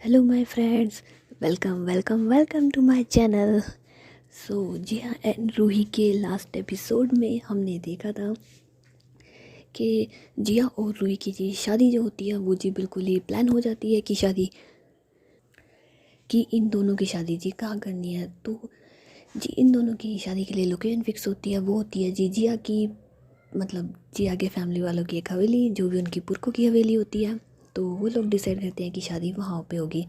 Hello my friends, welcome welcome welcome to my channel. Jiya and Roohi के last episode में हमने देखा था कि जिया और रूही की जी शादी जो होती है वो जी बिल्कुल ही प्लान हो जाती है कि शादी कि इन दोनों की शादी जी कहाँ करनी है। तो जी इन दोनों की शादी के लिए लोकेशन फिक्स होती है, वो होती है जी जिया की, मतलब जिया के फैमिली वालों की एक हवेली, जो भी उनकी पुरखों की हवेली होती है। तो वो लोग डिसाइड करते हैं कि शादी वहाँ पे होगी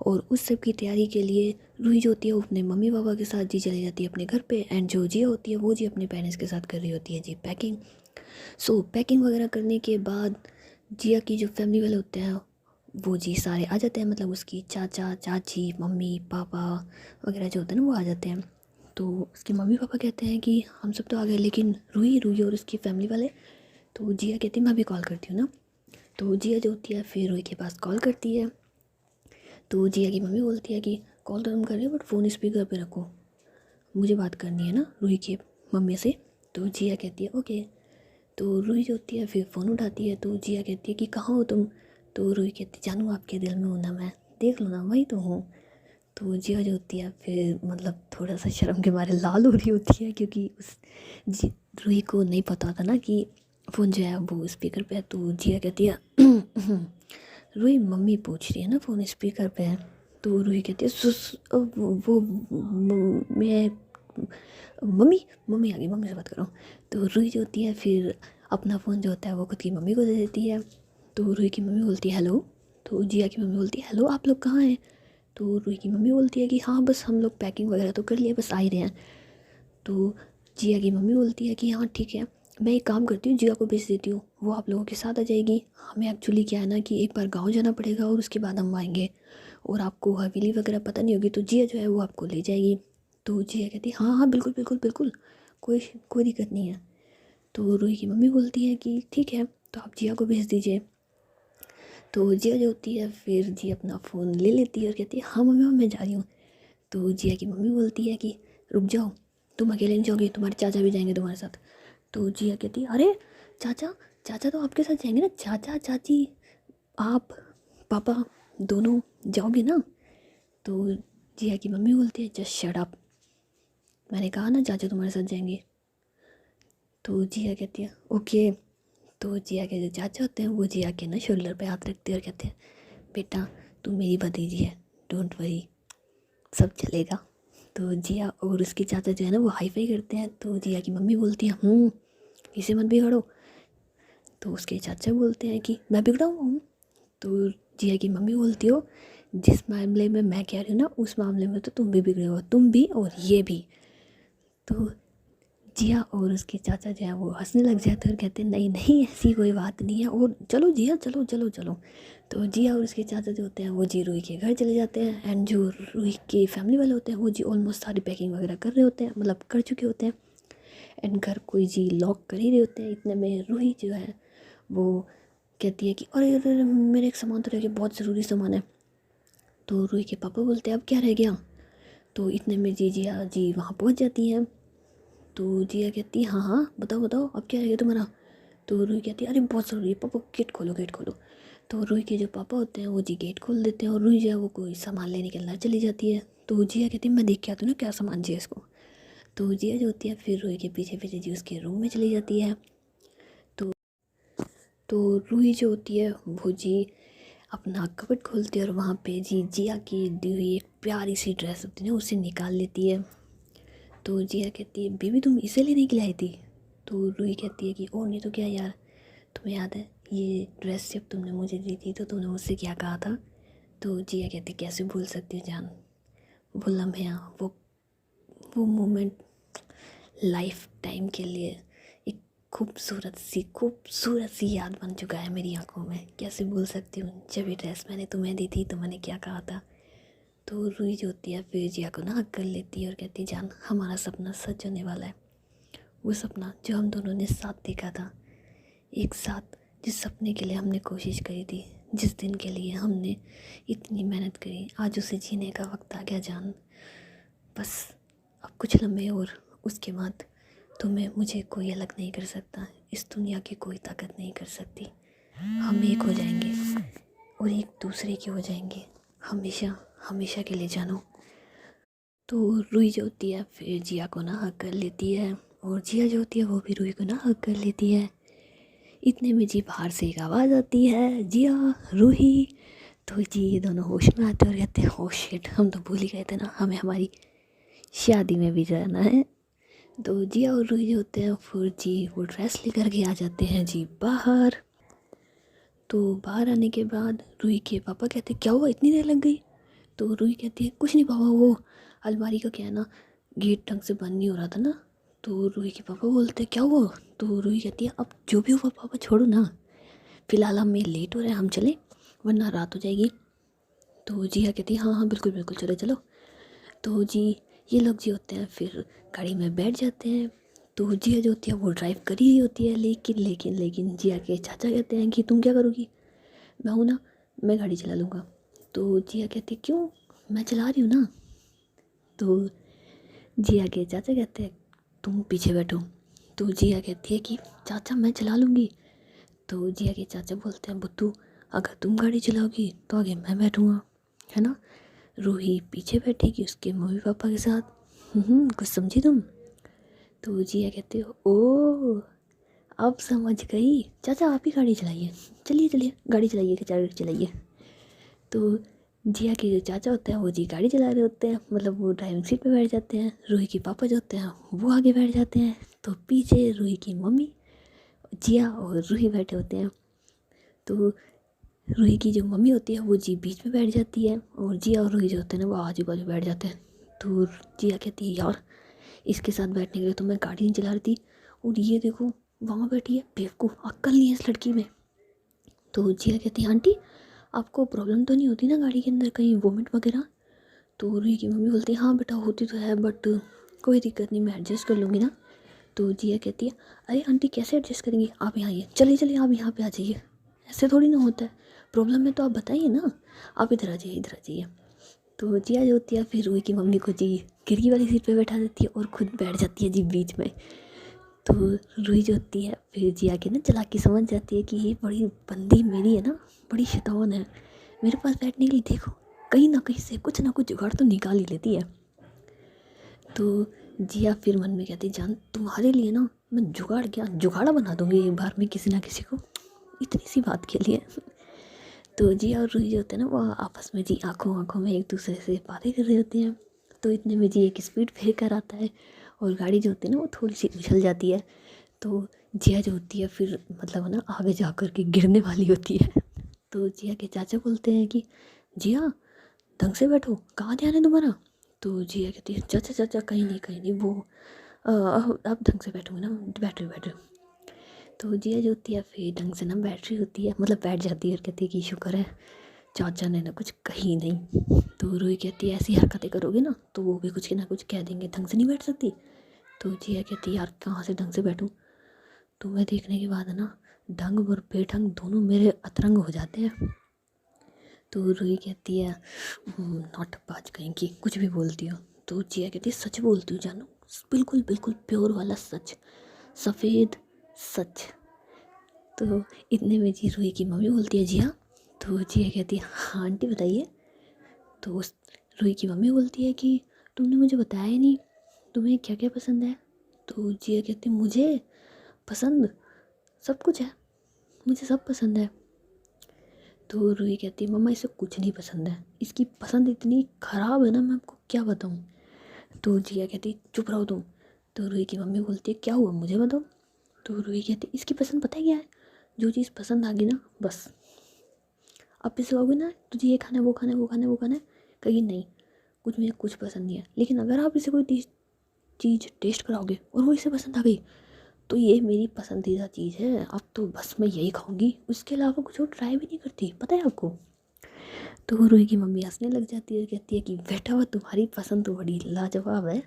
और उस सब की तैयारी के लिए रूही जो होती है वो अपने मम्मी पापा के साथ जी चली जाती है अपने घर पे, एंड जो जिया होती है वो जी अपने पेरेंट्स के साथ कर रही होती है जी पैकिंग। पैकिंग वगैरह करने के बाद जिया की जो फैमिली वाले होते हैं वो जी सारे आ जाते हैं, मतलब उसकी चाचा चाची मम्मी पापा वगैरह जो होते हैं ना वो आ जाते हैं। तो उसके मम्मी पापा कहते हैं कि हम सब तो आ गए, लेकिन रूही रूही और उसकी फैमिली वाले। तो जिया कहती है मैं भी कॉल करती हूँ ना। तो जिया जो होती है फिर रूही के पास कॉल करती है। तो जिया की मम्मी बोलती है कि कॉल तो तुम कर रहे हो बट फ़ोन स्पीकर पे रखो, मुझे बात करनी है ना रूही की मम्मी से। तो जिया कहती है ओके। तो रूही जो होती है फिर फ़ोन उठाती है। तो जिया कहती है कि कहाँ हो तुम। तो रूही कहती है जानू आपके दिल में हूँ ना मैं, देख लो ना वही तो हूँ। तो जिया जो होती है फिर मतलब थोड़ा सा शर्म के मारे लाल हो रही होती है, क्योंकि उस जी रूही को नहीं पता था ना कि फ़ोन जो है वो स्पीकर पे है। तो जिया कहती है रूही मम्मी पूछ रही है ना फ़ोन स्पीकर पे है। तो रूही कहती है मैं मम्मी मम्मी आ गई, मम्मी से बात कर रहा हूँ। तो रूही जो होती है फिर अपना फ़ोन जो होता है वो खुद की मम्मी को दे देती है। तो रूही की मम्मी बोलती है हेलो। तो जिया की मम्मी बोलती है हेलो आप लोग कहाँ हैं। तो रूही की मम्मी बोलती है कि हाँ बस हम लोग पैकिंग वगैरह तो कर लिए, बस आ ही रहे हैं। तो जिया की मम्मी बोलती है कि हाँ ठीक है, मैं एक काम करती हूँ जिया को भेज देती हूँ, वो आप लोगों के साथ आ जाएगी। हमें एक्चुअली क्या है ना कि एक बार गांव जाना पड़ेगा और उसके बाद हम आएंगे, और आपको हवेली वगैरह पता नहीं होगी, तो जिया जो है वो आपको ले जाएगी। तो जिया कहती है हाँ हाँ बिल्कुल बिल्कुल बिल्कुल, कोई कोई दिक्कत नहीं है। तो रूही की मम्मी बोलती है कि ठीक है तो आप जिया को भेज दीजिए। तो जिया जो होती है फिर जी अपना फ़ोन ले लेती है और कहती है हाँ मम्मी मैं जा रही हूँ। तो जिया की मम्मी बोलती है कि रुक जाओ, तुम अकेले नहीं जाओगी, तुम्हारे चाचा भी जाएंगे तुम्हारे साथ। तो जिया कहती है अरे चाचा, चाचा तो आपके साथ जाएंगे ना, चाचा चाची आप पापा दोनों जाओगे ना। तो जिया की मम्मी बोलती है जस्ट शट अप, मैंने कहा ना चाचा तुम्हारे साथ जाएंगे। तो जिया कहती है ओके। तो जिया के जो चाचा होते हैं वो जिया के ना शोल्डर पे हाथ रखते हैं और कहते हैं बेटा तू मेरी भतीजी है, डोंट वरी, सब चलेगा। तो जिया और उसके चाचा जो है ना वो हाई फाई करते हैं। तो जिया की मम्मी बोलती है इसे मत बिगाड़ो। तो उसके चाचा बोलते हैं कि मैं बिगड़ाऊँ। तो जिया की मम्मी बोलती हो जिस मामले में मैं कह रही हूँ ना उस मामले में तो तुम भी बिगड़े हो, तुम भी और ये भी। तो जिया और उसके चाचा जो है वो हंसने लग जाते हैं और कहते हैं नहीं नहीं ऐसी कोई बात नहीं है, और चलो जिया चलो चलो चलो। तो जिया और उसके चाचा जो होते हैं वो जी रूही के घर चले जाते हैं, एंड जो रूही के फैमिली वाले होते हैं वो जी ऑलमोस्ट सारी पैकिंग वगैरह कर रहे होते हैं, मतलब कर चुके होते हैं। एंड घर कोई जी लॉक कर ही रहे होते हैं। इतने में रूही जो है वो कहती है कि अरे अरे अरे, मेरे एक सामान तो रह गया, बहुत ज़रूरी सामान है। तो रूही के पापा बोलते हैं अब क्या रह गया। तो इतने में जी जिया जी वहाँ पहुँच जाती हैं। तो जिया कहती है हाँ हाँ बताओ बताओ अब क्या रह गया तुम्हारा। तो रूही कहती है अरे बहुत ज़रूरी है पापा, गेट खोलो गेट खोलो। तो रूही के जो पापा होते हैं वो जी गेट खोल देते हैं और रूही जो है वो कोई सामान लेने के अंदर चली जाती है। तो जिया कहती है मैं देख के आती हूँ ना क्या सामान चाहिए इसको। तो जिया जो होती है फिर रूही के पीछे पीछे जी उसके रूम में चली जाती है। तो तो रूही जो होती है वो जी अपना कपट खोलती है और वहाँ पे जी जिया की दी हुई एक प्यारी सी ड्रेस होती है ना उसे निकाल लेती है। तो जिया कहती है बेबी तुम इसे लेने के लिए आई थी। तो रूही कहती है कि ओ नहीं तो क्या यार, तुम्हें याद है ये ड्रेस जब तुमने मुझे दी थी तो तुमने मुझसे क्या कहा था। तो जिया कहती कैसे भूल सकती हूँ जान, वो लम्हे वो मोमेंट लाइफ टाइम के लिए एक खूबसूरत सी याद बन चुका है मेरी आंखों में, कैसे भूल सकती हूँ जब ये ड्रेस मैंने तुम्हें दी थी तो मैंने क्या कहा था। तो रूही जो होती है फिर जिया को ना हक कर लेती है और कहती जान हमारा सपना सच होने वाला है, वो सपना जो हम दोनों ने साथ देखा था एक साथ, जिस सपने के लिए हमने कोशिश करी थी, जिस दिन के लिए हमने इतनी मेहनत करी, आज उसे जीने का वक्त आ गया जान। बस अब कुछ लम्हे और उसके बाद तुम्हें मुझे कोई अलग नहीं कर सकता, इस दुनिया की कोई ताकत नहीं कर सकती। हम एक हो जाएंगे और एक दूसरे के हो जाएंगे, हमेशा हमेशा के लिए जानो। तो रूही जो होती है फिर जिया को ना हक कर लेती है, और जिया जो होती है वो भी रूही को ना हक कर लेती है। इतने में जी बाहर से एक आवाज़ आती है, जिया, रूही। तो जी ये दोनों होश में आते और कहते हैं, हो शिट, हम तो भूल ही गए थे ना, हमें हमारी शादी में भी जाना है। तो जिया और रूही जो होते हैं फिर जी वो ड्रेस लेकर के आ जाते हैं जी बाहर। तो बाहर आने के बाद रूही के पापा कहते, क्या हुआ, इतनी देर लग गई? तो रूही कहती है, कुछ नहीं पापा, वो अलमारी का क्या है ना, गेट ढंग से बंद नहीं हो रहा था ना। तो रूही के पापा बोलते, क्या हुआ? तो रूही कहती है, अब जो भी हुआ पापा छोड़ो ना, फ़िलहाल हम लेट हो रहे हैं, हम चले वरना रात हो जाएगी। तो जिया कहती है, हाँ हाँ बिल्कुल बिल्कुल, चलो चलो। तो जी ये लोग जी होते हैं फिर गाड़ी में बैठ जाते हैं। तो जिया जो होती है वो ड्राइव कर ही होती है, लेकिन लेकिन लेकिन जिया के चाचा कहते हैं कि तुम क्या करोगी? मैं हूँ ना, मैं गाड़ी चला लूँगा। तो जिया कहती, क्यों, मैं चला रही हूँ ना। तो जिया के चाचा कहते हैं, तुम पीछे बैठो। तो जिया कहती है कि चाचा मैं चला लूँगी। तो जिया के चाचा बोलते हैं, बुद्धू अगर तुम गाड़ी चलाओगी तो आगे मैं बैठूँगा, है ना। रूही पीछे बैठेगी उसके मम्मी पापा के साथ। कुछ समझी तुम? तो जिया कहते हो, ओ अब समझ गई, चाचा आप ही गाड़ी चलाइए, चलिए चलिए गाड़ी चलाइए, गाड़ी चलाइए। तो जिया के जो चाचा होते हैं वो जी गाड़ी चला रहे होते हैं, मतलब वो ड्राइविंग सीट पे बैठ जाते हैं। रूही के पापा जो होते हैं वो आगे बैठ जाते हैं। तो पीछे रूही की मम्मी, जिया और रूही बैठे होते हैं। तो रूही की जो मम्मी होती है वो जी बीच में बैठ जाती है, और जिया और रूही जो होते हैं ना वो आजू बाजू बैठ जाते हैं। तो जिया कहती है, यार इसके साथ बैठने के लिए तो मैं गाड़ी नहीं चला रही थी, और ये देखो वहाँ बैठी है, बेवकूफ़, अक्ल नहीं है इस लड़की में। तो जिया कहती है, आंटी आपको प्रॉब्लम तो नहीं होती ना गाड़ी के अंदर कहीं वोमिट वगैरह? तो रूही की मम्मी बोलती है, हाँ बेटा होती तो है, बट कोई दिक्कत नहीं, मैं एडजस्ट कर लूँगी ना। तो जिया कहती है, अरे आंटी कैसे एडजस्ट करेंगी, आप यहाँ आइए, चलिए चलिए आप यहाँ पे आ जाइए, ऐसे थोड़ी ना होता है, प्रॉब्लम है तो आप बताइए ना, आप इधर आ जाइए, इधर आ जाइए। तो जिया जो होती है फिर रूही की मम्मी को जी खिड़की वाली सीट पे बैठा देती है और खुद बैठ जाती है जी बीच में। तो रूही जो होती है फिर जिया के ना चालाकी समझ जाती है कि ये बड़ी बंदी मेरी है ना, बड़ी शैतान है, मेरे पास बैठने के लिए देखो कहीं ना कहीं से कुछ ना कुछ जुगाड़ तो निकाल ही लेती है। तो जिया फिर मन में कहती, जान तुम्हारे लिए ना मैं जुगाड़ क्या जुगाड़ा बना दूँगी एक बार में किसी ना किसी को, इतनी सी बात के लिए। तो जिया और रूही जो होते हैं ना वो आपस में जी आंखों आंखों में एक दूसरे से बातें कर रहे होते हैं। तो इतने में जी एक स्पीड ब्रेकर आता है और गाड़ी जो होती है ना वो थोड़ी सी उछल जाती है। तो जिया जो होती है फिर मतलब ना आगे जा कर के गिरने वाली होती है। तो जिया के चाचा बोलते हैं कि जिया ढंग से बैठो, कहाँ ध्यान है तुम्हारा? तो जिया कहती है, चाचा चाचा कहीं नहीं वो अब ढंग से बैठूंगी ना, बैटरी बैटरी। तो जिया जो होती है फिर ढंग से ना बैटरी होती है, मतलब बैठ जाती है और कहती है कि शुक्र है चाचा ने ना कुछ कही नहीं। तो रूही कहती है, ऐसी हरकतें करोगे ना तो वो भी कुछ ना कुछ कह देंगे, ढंग से नहीं बैठ सकती। तो जिया कहती है, यार कहाँ से ढंग से बैठूँ, तुम्हें देखने के बाद ना ढंग और बेढंग दोनों मेरे अतरंग हो जाते हैं। तो रूही कहती है, नौटंकबाज कहीं की, कुछ भी बोलती हो। तो जिया कहती है, सच बोलती हूँ जानू, बिल्कुल बिल्कुल प्योर वाला सच, सफ़ेद सच। तो इतने में जी रूही की मम्मी बोलती है, जिया। तो जिया कहती है, हाँ आंटी बताइए। तो रूही की मम्मी बोलती है कि तुमने मुझे बताया ही नहीं, तुम्हें क्या क्या पसंद है? तो जिया कहती है, मुझे पसंद सब कुछ है, मुझे सब पसंद है। तो रूही कहती है, मम्मा इसे कुछ नहीं पसंद है, इसकी पसंद इतनी ख़राब है ना, मैं आपको क्या बताऊँ। तो जिया कहती, चुप रहो तुम। तो रूही की मम्मी बोलती है, क्या हुआ मुझे बताओ। तो रूही कहती, इसकी पसंद पता है क्या है, जो चीज़ पसंद आ गई ना बस, अब इसे कहोगे ना तुझे ये खाना है, वो खाना है, वो खाना है, वो खाना है, कहीं नहीं कुछ, मुझे कुछ पसंद नहीं है, लेकिन अगर आप इसे कोई चीज़ टेस्ट कराओगे और वो इसे पसंद आ गई तो ये मेरी पसंदीदा चीज़ है, अब तो बस मैं यही खाऊंगी, उसके अलावा कुछ और ट्राई भी नहीं करती, पता है आपको। तो रूही की मम्मी हंसने लग जाती है, कहती है कि बेटा वो तुम्हारी पसंद तो बड़ी लाजवाब है।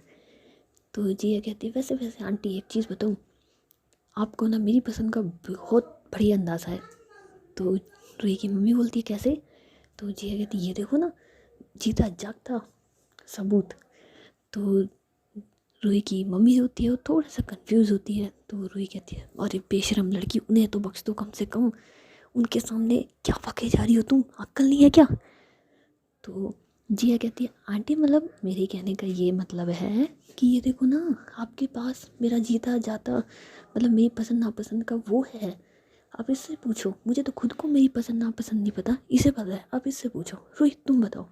तो जिया कहती है, वैसे वैसे आंटी एक चीज़ बताऊँ, आपको ना मेरी पसंद का बहुत बढ़िया अंदाज़ा है। तो रूही की मम्मी बोलती है, कैसे? तो जिया कहती है, ये देखो ना, जीता जागता सबूत। तो रूही की मम्मी होती है वो थोड़ा सा कंफ्यूज होती है। तो रूही कहती है, अरे बेशरम लड़की, उन्हें तो बख्श दो कम से कम, उनके सामने क्या पके जा रही हो तुम, अक्ल नहीं है क्या? तो जिया कहती है आंटी मतलब मेरे कहने का ये मतलब है कि ये देखो ना, आपके पास मेरा जीता जाता मतलब मेरी पसंद नापसंद का वो है, आप इससे पूछो, मुझे तो खुद को मेरी पसंद नापसंद नहीं पता, इसे पता है, आप इससे पूछो, रुई तुम बताओ।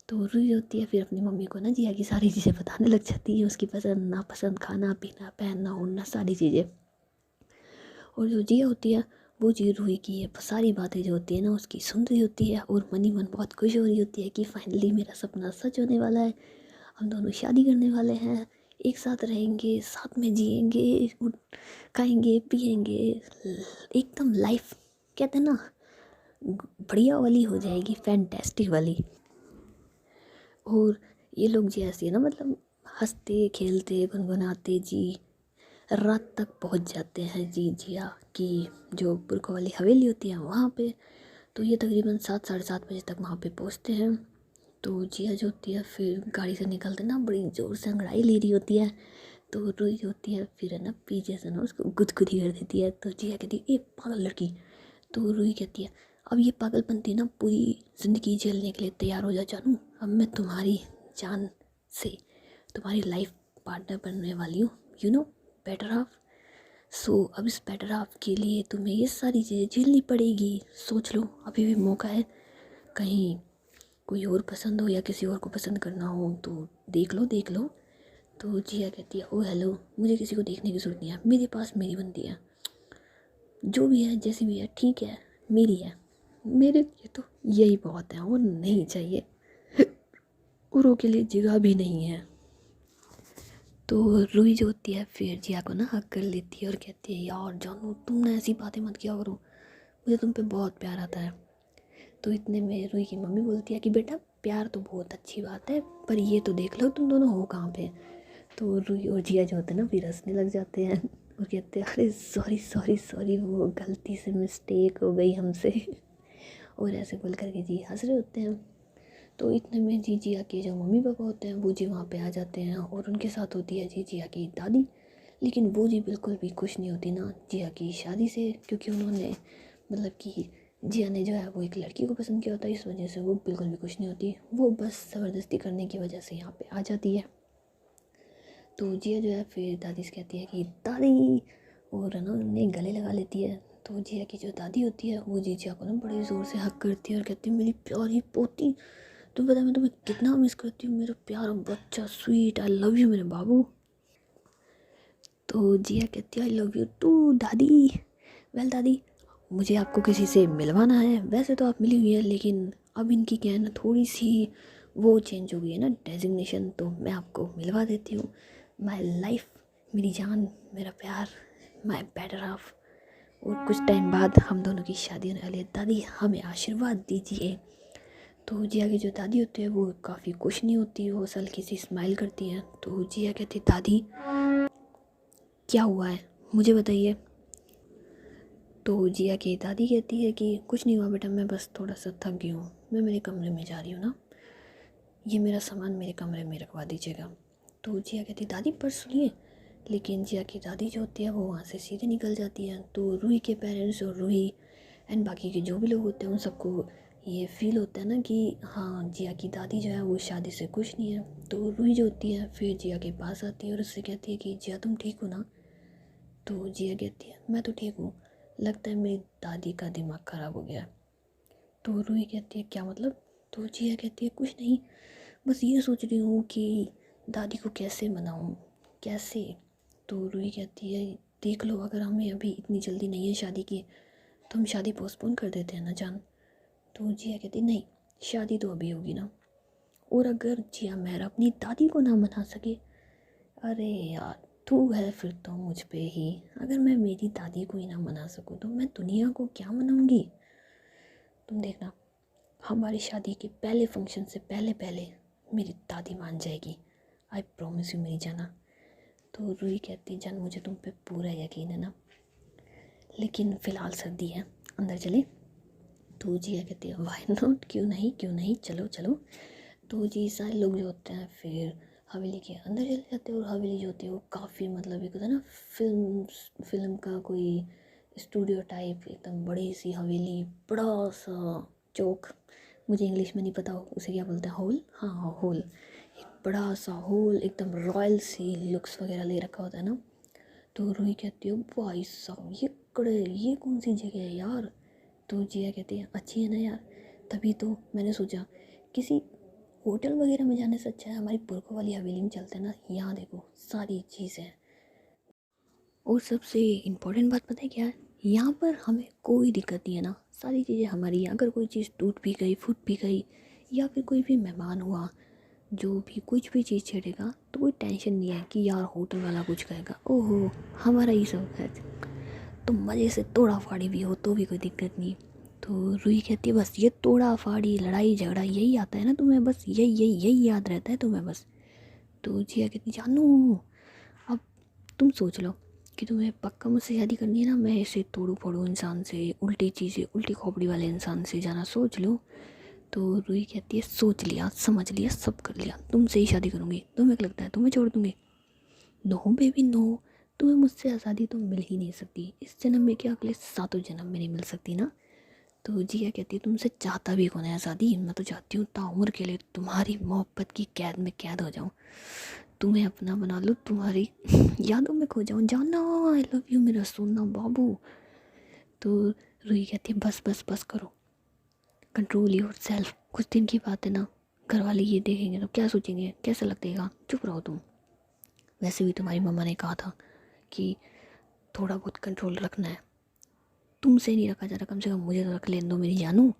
तो रुई होती है फिर अपनी मम्मी को ना जिया की सारी चीज़ें बताने लग जाती है, उसकी पसंद नापसंद, खाना पीना, पहनना ओढ़ना, सारी चीज़ें। और जो जिया होती है वो जी रूही की ये सारी बातें जो होती है ना उसकी सुन रही होती है, और मनी मन बहुत खुश हो रही होती है कि फाइनली मेरा सपना सच होने वाला है, हम दोनों शादी करने वाले हैं, एक साथ रहेंगे, साथ में जिएंगे, खाएंगे पिएंगे, एकदम लाइफ कहते हैं ना बढ़िया वाली हो जाएगी, फैंटेस्टिक वाली। और ये लोग जी ऐसे ना मतलब हंसते खेलते गुनगुनाते जी रात तक पहुंच जाते हैं जी जिया की जो पुरखा वाली हवेली होती है वहाँ पे। तो ये तकरीबन 7 साढ़े 7 बजे तक वहाँ पे पहुँचते हैं। तो जिया जो होती है फिर गाड़ी से निकलते ना बड़ी ज़ोर से अंगड़ाई ले रही होती है। तो रुई जो होती है फिर है ना पीछे से ना उसको गुदगुदी कर देती है। तो जिया कहती है ए पागल लड़की। तो रुई कहती है अब ये पागलपंती ना पूरी ज़िंदगी झेलने के लिए तैयार हो जा जानू, अब मैं तुम्हारी जान से तुम्हारी लाइफ पार्टनर बनने वाली हूँ, यू नो बेटर हाफ। सो अब इस बेटर हाफ के लिए तुम्हें ये सारी चीज़ें झेलनी पड़ेगी, सोच लो अभी भी मौका है, कहीं कोई और पसंद हो या किसी और को पसंद करना हो तो देख लो देख लो। तो जिया कहती है ओ हेलो, मुझे किसी को देखने की ज़रूरत नहीं है, मेरे पास मेरी बंदी है, जो भी है जैसी भी है ठीक है, मेरी है, मेरे लिए तो यही बहुत है, और नहीं चाहिए, औरों के लिए जगह भी नहीं है। तो रूही जो होती है फिर जिया को ना हक कर लेती है और कहती है यार जानू तुम ना ऐसी बातें मत किया करो, मुझे तुम पे बहुत प्यार आता है। तो इतने में रूही की मम्मी बोलती है कि बेटा प्यार तो बहुत अच्छी बात है, पर ये तो देख लो तुम दोनों हो कहाँ पे। तो रूही और जिया जो होते हैं ना फिर हंसने लग जाते हैं और कहते हैं अरे सॉरी सॉरी सॉरी, वो गलती से मिस्टेक हो गई हमसे और ऐसे बोल करके जी हंस रहे होते हैं। तो इतने में जी जिया के जो मम्मी पापा होते हैं वो जी वहाँ पे आ जाते हैं, और उनके साथ होती है जी जिया की दादी। लेकिन वो जी बिल्कुल भी खुश नहीं होती ना जिया की शादी से, क्योंकि उन्होंने मतलब कि जिया ने जो है वो एक लड़की को पसंद किया होता है, इस वजह से वो बिल्कुल भी खुश नहीं होती, वो बस ज़बरदस्ती करने की वजह से यहाँ पे आ जाती है। तो जिया जो है फिर दादी से कहती है कि दादी, और है ना उन्हें गले लगा लेती है। तो जिया की जो दादी होती है वो जी जिया को ना बड़े ज़ोर से हक करती है और कहती है मेरी प्यारी पोती, तुम्हें पता है मैं तुम्हें कितना मिस करती हूँ, मेरा प्यारा बच्चा, स्वीट, आई लव यू मेरे बाबू। तो जिया कहती है आई लव यू टू दादी। वेल दादी, मुझे आपको किसी से मिलवाना है, वैसे तो आप मिली हुई हैं लेकिन अब इनकी क्या है ना थोड़ी सी वो चेंज हो गई है ना डेजिग्नेशन, तो मैं आपको मिलवा देती हूँ। माई लाइफ, मेरी जान, मेरा प्यार, माई बेटर हाफ, और कुछ टाइम बाद हम दोनों की शादी होने वाली है, दादी हमें आशीर्वाद दीजिए। तो जिया की जो दादी होती है वो काफ़ी खुश नहीं होती, वो हल्की सी स्माइल करती हैं। तो जिया कहती दादी क्या हुआ है मुझे बताइए। तो जिया की दादी कहती है कि कुछ नहीं हुआ बेटा, मैं बस थोड़ा सा थक गई हूँ, मैं मेरे कमरे में जा रही हूँ ना, ये मेरा सामान मेरे कमरे में रखवा दीजिएगा। तो जिया कहती दादी पर सुनिए, लेकिन जिया की दादी जो होती है वो वहाँ से सीधे निकल जाती है। तो रूही के पेरेंट्स और रूही एंड बाकी के जो भी लोग होते हैं उन सबको ये फील होता है ना कि हाँ जिया की दादी जो है वो शादी से खुश नहीं है। तो रूही जो होती है फिर जिया के पास आती है और उससे कहती है कि जिया तुम ठीक हो ना। तो जिया कहती है मैं तो ठीक हूँ, लगता है मेरी दादी का दिमाग ख़राब हो गया। तो रूही कहती है क्या मतलब। तो जिया कहती है कुछ नहीं, बस ये सोच रही हूँ कि दादी को कैसे मनाऊँ, कैसे। तो रूही कहती है देख लो अगर हमें अभी इतनी जल्दी नहीं है शादी की तो हम शादी पोस्टपोन कर देते हैं ना जान। तो जिया कहती नहीं, शादी तो अभी होगी ना, और अगर जिया मेहर अपनी दादी को ना मना सके, अरे यार तू है फिर तो मुझ पे ही, अगर मैं मेरी दादी को ही ना मना सकूँ तो मैं दुनिया को क्या मनाऊँगी। तुम देखना हमारी शादी के पहले फंक्शन से पहले पहले मेरी दादी मान जाएगी, आई प्रॉमिस यू मेरी जाना। तो रूही कहती जान मुझे तुम पे पूरा यकीन है ना, लेकिन फ़िलहाल सर्दी है, अंदर चले। तो जिया कहती है वाई नॉट, क्यों नहीं क्यों नहीं, चलो चलो। तो जी सारे लोग जो होते हैं फिर हवेली के अंदर चले जाते हैं, और हवेली जो होती है वो काफ़ी मतलब एक होता है ना फिल्म का कोई स्टूडियो टाइप, एकदम बड़ी सी हवेली, बड़ा सा चौक, मुझे इंग्लिश में नहीं पता उसे क्या बोलते हैं, हॉल, हाँ हॉल, एक बड़ा सा हॉल एकदम रॉयल सी लुक्स वगैरह ले रखा होता है ना। तो रूही कहती है भाई साहब ये कड़े, ये कौन सी जगह है यार। तो जिया कहती है अच्छी है ना यार। तभी तो मैंने सोचा किसी होटल वगैरह में जाने से अच्छा है हमारी पुरखों वाली हवेली में चलते हैं ना, यहाँ देखो सारी चीज़ें हैं। और सबसे इम्पोर्टेंट बात पता है क्या है, यहाँ पर हमें कोई दिक्कत नहीं है ना, सारी चीज़ें हमारी हैं। अगर कोई चीज़ टूट भी गई, फूट भी गई, या फिर कोई भी मेहमान हुआ जो भी कुछ भी चीज़ छेड़ेगा तो कोई टेंशन नहीं है कि यार होटल वाला कुछ कहेगा, ओहो हमारा ही सब है। तो मज़े से तोड़ा फाड़ी भी हो तो भी कोई दिक्कत नहीं। तो रूही कहती है बस ये तोड़ा फाड़ी लड़ाई झगड़ा यही आता है ना तुम्हें, बस यही यही यही याद रहता है तुम्हें बस। तो जिया कहती जानू अब तुम सोच लो कि तुम्हें पक्का मुझसे शादी करनी है ना, मैं ऐसे तोड़ू फोड़ू इंसान से, उल्टी चीज़ें उल्टी खोपड़ी वाले इंसान से जाना सोच लो। तो रूही कहती है सोच लिया समझ लिया सब कर लिया, तुमसे ही शादी करूँगी, तुम्हें लगता है तुम्हें छोड़ दूँगी। नो बेबी नो, तुम्हें मुझसे आज़ादी तो मिल ही नहीं सकती, इस जन्म में क्या अगले 7 जन्म में नहीं मिल सकती ना। तो जिया कहती है तुमसे चाहता भी कौन है आज़ादी, मैं तो चाहती हूँ ताउम्र के लिए तुम्हारी मोहब्बत की कैद में कैद हो जाऊँ, तुम्हें अपना बना लो, तुम्हारी यादों में खो जाऊँ, जाना आई लव यू मेरा सोना बाबू। तो रूही कहती है बस बस बस करो, कंट्रोल योर सेल्फ, कुछ दिन की बात है ना, घर वाले ये देखेंगे तो क्या सोचेंगे, कैसा लगेगा, चुप रहो तुम। वैसे भी तुम्हारी मम्मा ने कहा था कि थोड़ा बहुत कंट्रोल रखना है, तुमसे नहीं रखा जा रहा, कम से कम मुझे तो रख लेने दो मेरी जानू।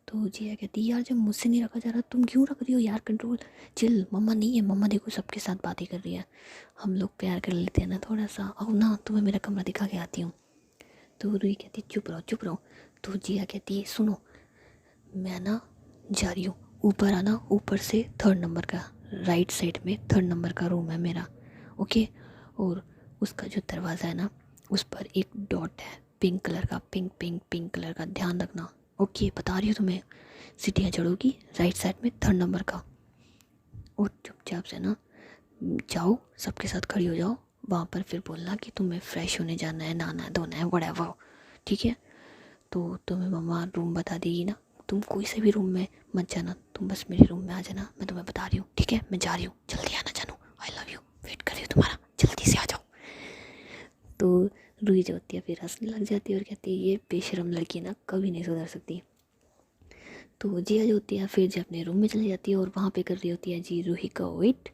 तो जिया कहती यार जब मुझसे नहीं रखा जा रहा तुम क्यों रख रही हो यार कंट्रोल, चिल, मम्मा नहीं है, मम्मा देखो सबके साथ बातें कर रही है, हम लोग प्यार कर लेते हैं ना थोड़ा सा, आओ ना तुम्हें मेरा कमरा दिखा के आती हूँ। तो रूही कहती चुप रहो चुप रहो। तो जिया कहती है सुनो मैं ना जा रही हूँ, ऊपर आना, ऊपर से 3rd नंबर का राइट साइड में 3rd नंबर का रूम है मेरा, ओके। और उसका जो दरवाज़ा है ना उस पर एक डॉट है पिंक कलर का, पिंक पिंक पिंक कलर का, ध्यान रखना, ओके बता रही हूँ तुम्हें। सीढ़ियाँ चढ़ोगी राइट साइड में 3rd नंबर का, और चुपचाप से ना जाओ सबके साथ खड़ी हो जाओ, वहाँ पर फिर बोलना कि तुम्हें फ्रेश होने जाना है, नहाना है धोना है व्हाटएवर, ठीक है। तो तुम्हें मम्मा रूम बता देगी ना, तुम कोई से भी रूम में मत जाना, तुम बस मेरे रूम में आ जाना, मैं तुम्हें बता रही हूँ, ठीक है मैं जा रही हूँ, जल्दी आना जानू, आई लव यू, वेट कर रही हूँ तुम्हारा, जल्दी से आ जाओ। तो रूही जो होती है फिर हंसने लग जाती है और कहती है ये बेशरम लड़की ना कभी नहीं सुधर सकती। तो जिया जो होती है फिर जो अपने रूम में चली जाती है और वहाँ पे कर रही होती है जी रूही का वेट।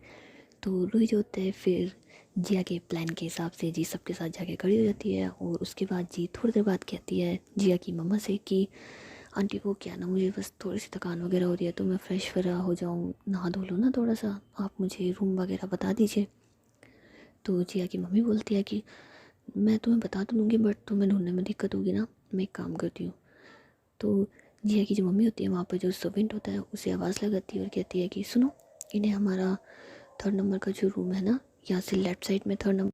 तो रूही जो होता है फिर जिया के प्लान के हिसाब से जी सबके साथ जाके खड़ी हो जाती है, और उसके बाद जी थोड़ी देर बाद कहती है जिया की मम्मा से कि आंटी वो क्या ना मुझे बस थोड़ी सी थकान वगैरह हो रही है तो मैं फ्रेश वगैरह हो जाऊँ, नहा धो लूँ ना थोड़ा सा, आप मुझे रूम वगैरह बता दीजिए। तो जिया की मम्मी बोलती है कि मैं तुम्हें बता तो दूँगी बट तुम्हें ढूंढने में दिक्कत होगी ना, मैं एक काम करती हूँ। तो जिया की जो मम्मी होती है वहाँ पर जो सर्वेंट होता है उसे आवाज़ लगाती है और कहती है कि सुनो इन्हें हमारा 3rd नंबर का जो रूम है ना यहाँ से लेफ़्ट साइड में 3rd नंबर,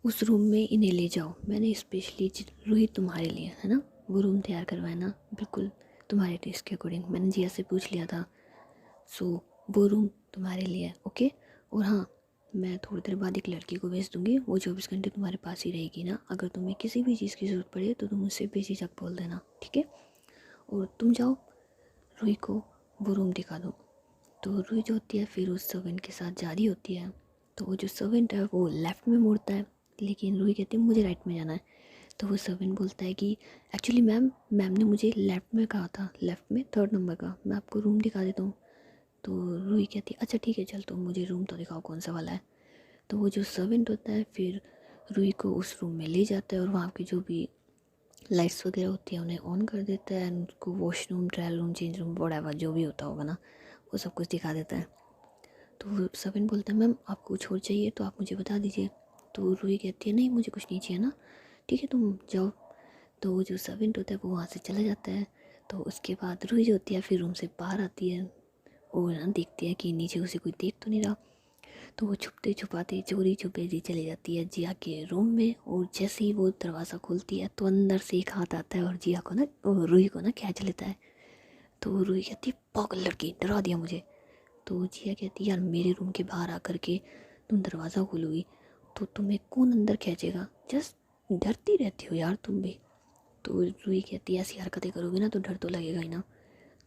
उस रूम में इन्हें ले जाओ, मैंने स्पेशली रूही तुम्हारे लिए है ना वो रूम तैयार करवाया ना बिल्कुल तुम्हारे टेस्ट के अकॉर्डिंग, मैंने जिया से पूछ लिया था, सो वो रूम तुम्हारे लिए है, ओके। और हाँ मैं थोड़ी देर बाद एक लड़की को भेज दूँगी, वो 24 घंटे तुम्हारे पास ही रहेगी ना, अगर तुम्हें किसी भी चीज़ की ज़रूरत पड़े तो तुम उससे बेझिझक बोल देना, ठीक है। और तुम जाओ रूही को वो रूम दिखा दो। तो रूही जो होती है फिर उस सर्वेंट के साथ जा रही होती है, तो वो जो सर्वेंट है वो लेफ़्ट में मुड़ता है, लेकिन रूही कहती है मुझे राइट में जाना है। तो वो सर्वेंट बोलता है कि एक्चुअली मैम ने मुझे लेफ़्ट में कहा था, लेफ़्ट में 3rd नंबर का, मैं आपको रूम दिखा देता हूँ। तो रूही कहती है अच्छा ठीक है चल तुम मुझे रूम तो दिखाओ कौन सा वाला है। तो वो जो सर्वेंट होता है फिर रूही को उस रूम में ले जाता है और वहाँ की जो भी लाइट्स वगैरह होती है उन्हें ऑन कर देता है, उनको washroom trial room change room वगैरह जो भी होता होगा ना वो सब कुछ दिखा देता है। तो वो सर्वेंट बोलता है मैम आपको कुछ और चाहिए तो आप मुझे बता दीजिए। तो रूही कहती है नहीं मुझे कुछ नहीं चाहिए ना, ठीक है तुम जाओ। तो वो जो सर्वेंट होता है वो वहाँ से चला जाता है। तो उसके बाद रूही जो होती है फिर रूम से बाहर आती है और ना देखती है कि नीचे उसे कोई देख तो नहीं रहा। तो वो छुपते छुपाते चोरी छुपे जी चली जाती है जिया के रूम में, और जैसे ही वो दरवाज़ा खोलती है तो अंदर से एक हाथ आता है और जिया को ना और रूही को ना खींच लेता है। तो रूही कहती है पागल लड़की डरा दिया मुझे। तो जिया कहती है यार मेरे रूम के बाहर आकर के तुम दरवाज़ा खोलोगी तो तुम्हें कौन अंदर खींचेगा, जस्ट डरती रहती हो यार तुम भी। तो रूही कहती है ऐसी हरकतें करोगी ना तो डर तो लगेगा ही ना।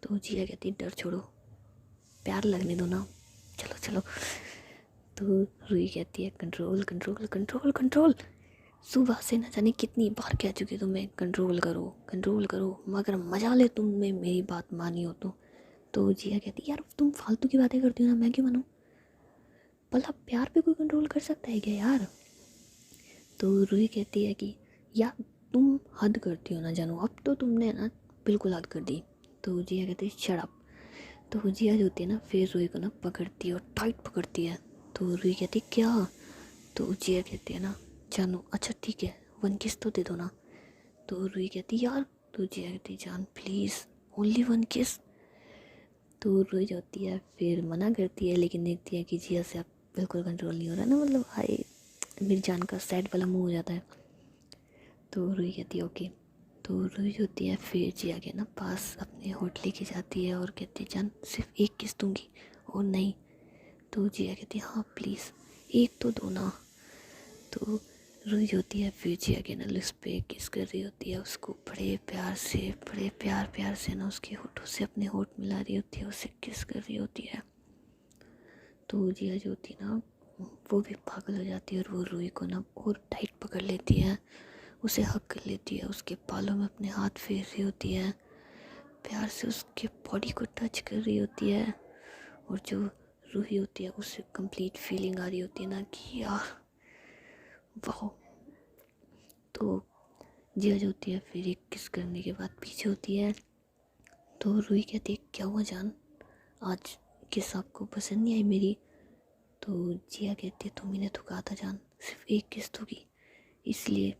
तो जिया कहती डर छोड़ो, प्यार लगने दो ना, चलो चलो। तो रूही कहती है कंट्रोल कंट्रोल कंट्रोल कंट्रोल, सुबह से ना जाने कितनी बार कह चुकी तुम्हें कंट्रोल करो कंट्रोल करो, मगर मजा ले तुमने मेरी बात मानी हो तो जिया कहती यार तुम फालतू की बातें करती हो ना, मैं क्यों मानूं, भला प्यार पे कोई कंट्रोल कर सकता है क्या यार। तो रूही कहती है कि यार तुम हद करती हो ना जानू, अब तो तुमने ना बिल्कुल हद कर दी। तो जिया कहती है शट अप। तो जिया जो होती है ना फिर रूही को ना पकड़ती है और टाइट पकड़ती है। तो रूही कहती है क्या। तो जिया कहती है ना जानू अच्छा ठीक है 1 किस तो दे दो ना। तो रूही कहती यार, तो जिया कहती जान प्लीज़ ओनली 1 किस। तो रूही जो होती है फिर मना करती है, लेकिन देखती है कि जिया से अब बिल्कुल कंट्रोल नहीं हो रहा ना, मतलब हाय मेरी जान का सैड वाला मुँह हो जाता है। तो रूही कहती है ओके। तो रूही जो होती है फिर जिया के ना पास अपने होठ लेके जाती है और कहती है जान सिर्फ 1 किस दूंगी और नहीं। तो जिया कहती है हाँ प्लीज़ 1 तो दो ना। तो रूही जो होती है फिर जिया के ना लिप्स पे किस कर रही होती है उसको, बड़े प्यार से ना उसके होठों से अपने होठ मिला रही होती है, उसे किस कर रही होती है। तो जिया जो होती है ना वो भी पागल हो जाती है और वो रूही को ना और टाइट पकड़ लेती है, उसे हक कर लेती है, उसके बालों में अपने हाथ फेर रही होती है, प्यार से उसके बॉडी को टच कर रही होती है। और जो रूही होती है उससे कंप्लीट फीलिंग आ रही होती है ना कि यार वाह। तो जिया जो होती है फिर एक किस करने के बाद पीछे होती है। तो रूही कहती है क्या हुआ जान, आज किस आपको पसंद नहीं आई मेरी। तो जिया कहती है तुम ही ने तो कहा था जान सिर्फ 1 किस दूंगी इसलिए।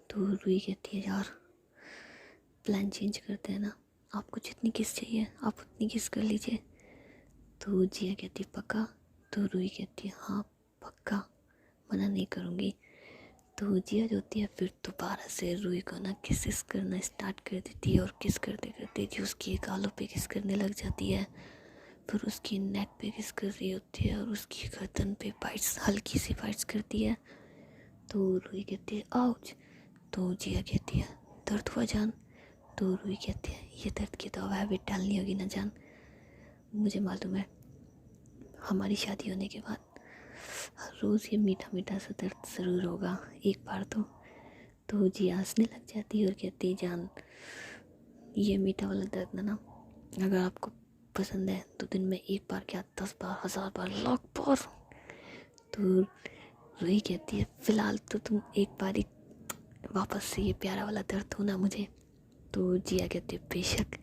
तो रूही कहती है यार प्लान चेंज करते हैं ना, आपको जितनी किस चाहिए आप उतनी किस कर लीजिए। तो जिया कहती है पक्का। तो रूही कहती है हाँ पक्का, मना नहीं करूँगी। तो जिया जो होती है फिर दोबारा से रूही को ना किस करना स्टार्ट कर देती है और किस करते करते जी उसकी गालों पे किस करने लग जाती है, फिर उसकी नेक पे किस कर रही होती है और उसकी गर्दन पे बाइट्स हल्की सी बाइट्स करती है। तो रूही कहती है आउच। तो जिया कहती है दर्द हुआ जान। तो रूही कहती है ये दर्द की दवा हैबिट डालनी होगी ना जान, मुझे मालूम है हमारी शादी होने के बाद हर रोज़ ये मीठा मीठा सा दर्द ज़रूर होगा एक बार तो जी हंसने लग जाती है और कहती है जान ये मीठा वाला दर्द ना अगर आपको पसंद है तो दिन में 1 बार क्या 10 बार 1000 बार लाख बार। तो रूही कहती है फ़िलहाल तो तुम एक बार ही वापस से ये प्यारा वाला दर्द हो ना मुझे। तो जिया कहती है बेशक।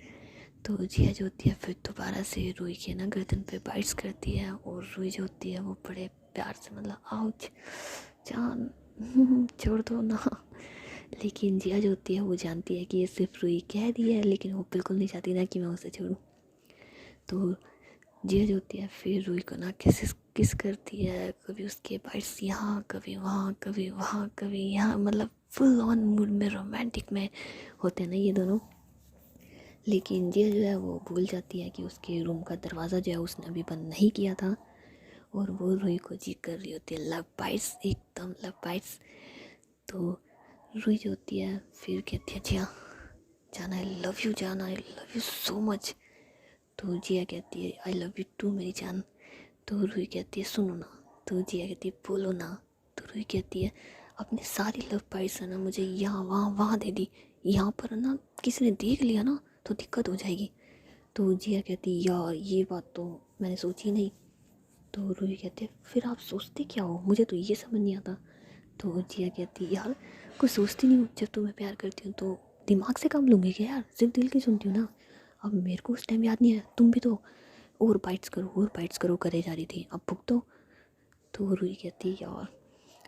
तो जिया जो होती है फिर दोबारा से रूही के ना गर्दन पे बाइट्स करती है और रूही जो होती है वो बड़े प्यार से मतलब आउच जान छोड़ दो ना। लेकिन जिया जो होती है वो जानती है कि ये सिर्फ रूही कह दी है, लेकिन वो बिल्कुल नहीं चाहती ना कि मैं उसे छोड़ूं। तो जिया जो होती है फिर रूही को ना किस करती है, कभी उसके बाइट्स यहाँ कभी वहाँ कभी वहाँ कभी यहाँ, मतलब फुल ऑन मूड में रोमांटिक में होते हैं ना ये दोनों। लेकिन जिया जो है वो भूल जाती है कि उसके रूम का दरवाज़ा जो है उसने अभी बंद नहीं किया था और वो रूही को जी कर रही होती है लव बाइट्स, एकदम लव बाइट्स। तो रूही जो होती है फिर कहती है जिया जान आई लव यू जान, I love you so much. तो जिया कहती है आई लव यू टू मेरी जान। तो रूही कहती है सुनो ना। तो जिया कहती है बोलो ना। तो रूही कहती है अपनी सारी लव बाइट्स है ना मुझे यहाँ वहाँ वहाँ दे दी, यहाँ पर ना किसी ने देख लिया ना तो दिक्कत हो जाएगी। तो जिया कहती यार ये बात तो मैंने सोची नहीं। तो रूही कहती है फिर आप सोचते क्या हो, मुझे तो ये समझ नहीं आता। तो जिया कहती यार कुछ सोचती नहीं हूँ, जब तुम्हें प्यार करती हूँ तो दिमाग से काम लूँगी क्या यार, सिर्फ दिल की सुनती हूँ ना। अब मेरे को उस टाइम याद नहीं है, तुम भी तो और बाइट्स करो करे जा रही थी, अब भुगतो। तो रूही कहती यार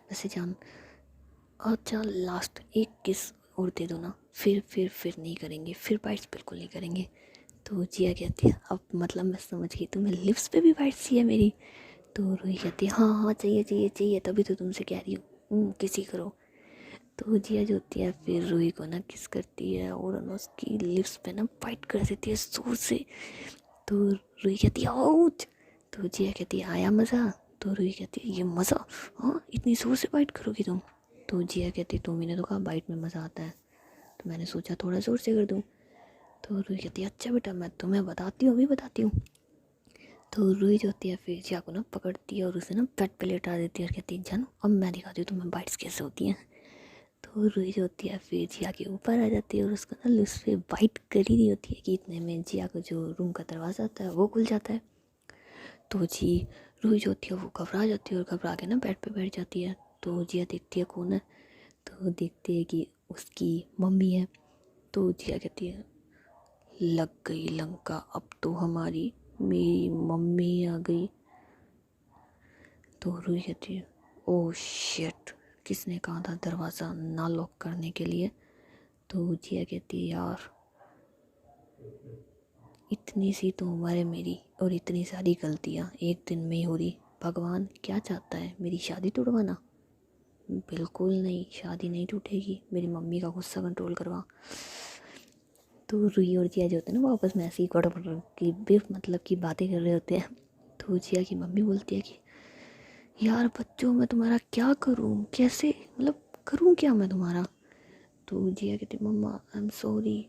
वैसे जान अच्छा लास्ट 1 किस और दे दो ना, फिर नहीं करेंगे, फिर बाइट्स बिल्कुल नहीं करेंगे। तो जिया कहती है अब मतलब मैं समझ गई तुम्हें लिप्स पे भी बाइट्स चाहिए मेरी। तो रूही कहती है हाँ हाँ चाहिए चाहिए चाहिए, तभी तो तुमसे कह रही हूँ किसी करो। तो जिया जो होती है फिर रूही को ना किस करती है और ना उसकी लिप्स पे ना बाइट कर देती है जोर से। तो रूही कहती है आउच। तो जिया कहती है आया मज़ा। तो रूही कहती है ये मज़ा, हाँ इतनी जोर से बाइट करोगी तुम। तो जिया कहती तुम ही ने तो कहा बाइट में मज़ा आता है, तो मैंने सोचा थोड़ा ज़ोर से कर दूँ। तो रूही कहती है अच्छा बेटा मैं तुम्हें बताती हूँ, अभी बताती हूँ। तो रूही जो होती है फिर जिया को ना पकड़ती है और उसे ना बेड पे लेटा देती है और कहती है जानो अब मैं दिखाती हूँ तुम्हें बाइट्स कैसे होती हैं। तो रूही जो होती है फिर जिया के ऊपर आ जाती है और उसको ना उस पर बाइट करी रही होती है कि इतने में जिया का जो रूम का दरवाज़ा होता है वो खुल जाता है। तो जी रूही जो होती है वो घबरा जाती है और घबरा के ना बेड पे बैठ जाती है। तो जिया देखती है कौन है, तो देखती है कि उसकी मम्मी है। तो जिया कहती है लग गई लंका अब तो हमारी, मेरी मम्मी आ गई। तो रूही कहती है ओह शिट, किसने कहा था दरवाज़ा ना लॉक करने के लिए। तो जिया कहती है यार इतनी सी तो उम्र है मेरी और इतनी सारी गलतियाँ एक दिन में ही हो रही, भगवान क्या चाहता है मेरी शादी तोड़वाना। बिल्कुल नहीं, शादी नहीं टूटेगी, मेरी मम्मी का गुस्सा कंट्रोल करवा। तो रूही और जिया जो होते हैं ना वो आपस में ऐसी गड़बड़ की मतलब की बातें कर रहे होते हैं। तो जिया की मम्मी बोलती है कि यार बच्चों मैं तुम्हारा क्या करूँ, कैसे मतलब करूँ क्या मैं तुम्हारा। तो जिया कहती मम्मा आई एम सॉरी।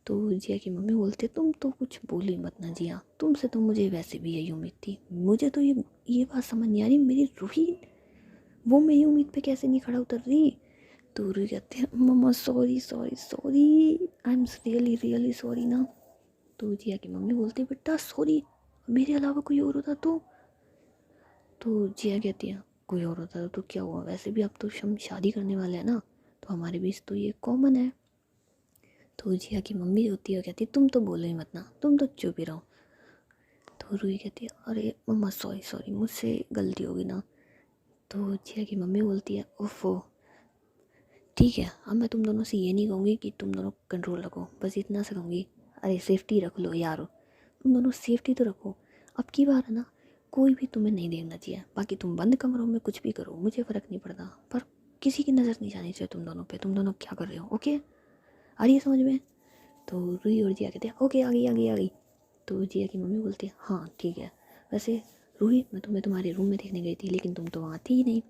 तो जिया की मम्मी बोलती है तुम तो कुछ बोली मत ना जिया, तुमसे तो मुझे वैसे भी यही उम्मीद थी। मुझे तो ये बात समझ नहीं आ रही मेरी रूही वो मेरी उम्मीद पे कैसे नहीं खड़ा उतर रही। तो रूही कहती है मम्मा sorry sorry sorry I am really really sorry ना। तो जिया की मम्मी बोलती है बेटा सॉरी मेरे अलावा कोई और होता तो जिया कहती है कोई और होता तो क्या हुआ, वैसे भी अब तो हम शादी करने वाले हैं ना, तो हमारे बीच तो ये कॉमन है। तो जिया की मम्मी होती है कहती है तुम तो बोलो ही मत ना, तुम तो चुप ही रहो। तो रूही कहती है अरे मम्मा सॉरी सॉरी मुझसे गलती होगी ना। तो जिया की मम्मी बोलती है ओफो ठीक है, अब मैं तुम दोनों से ये नहीं कहूँगी कि तुम दोनों कंट्रोल रखो, बस इतना सा कहूँगी अरे सेफ्टी रख लो यारो, तुम दोनों सेफ्टी तो रखो। अब की बार है ना कोई भी तुम्हें नहीं देखना चाहिए, बाकी तुम बंद कमरों में कुछ भी करो मुझे फ़र्क नहीं पड़ता, पर किसी की नज़र नहीं जानी चाहिए तुम दोनों पे, तुम दोनों क्या कर रहे हो ओके, आ रही है समझ में। तो रूही और जिया कहते हैं ओके आ गई आ गई आ गई। तो जिया की मम्मी बोलती है हाँ ठीक है, वैसे रूही मैं तुम्हें तुम्हारे रूम में देखने गई थी लेकिन तुम तो वहाँ थी ही नहीं,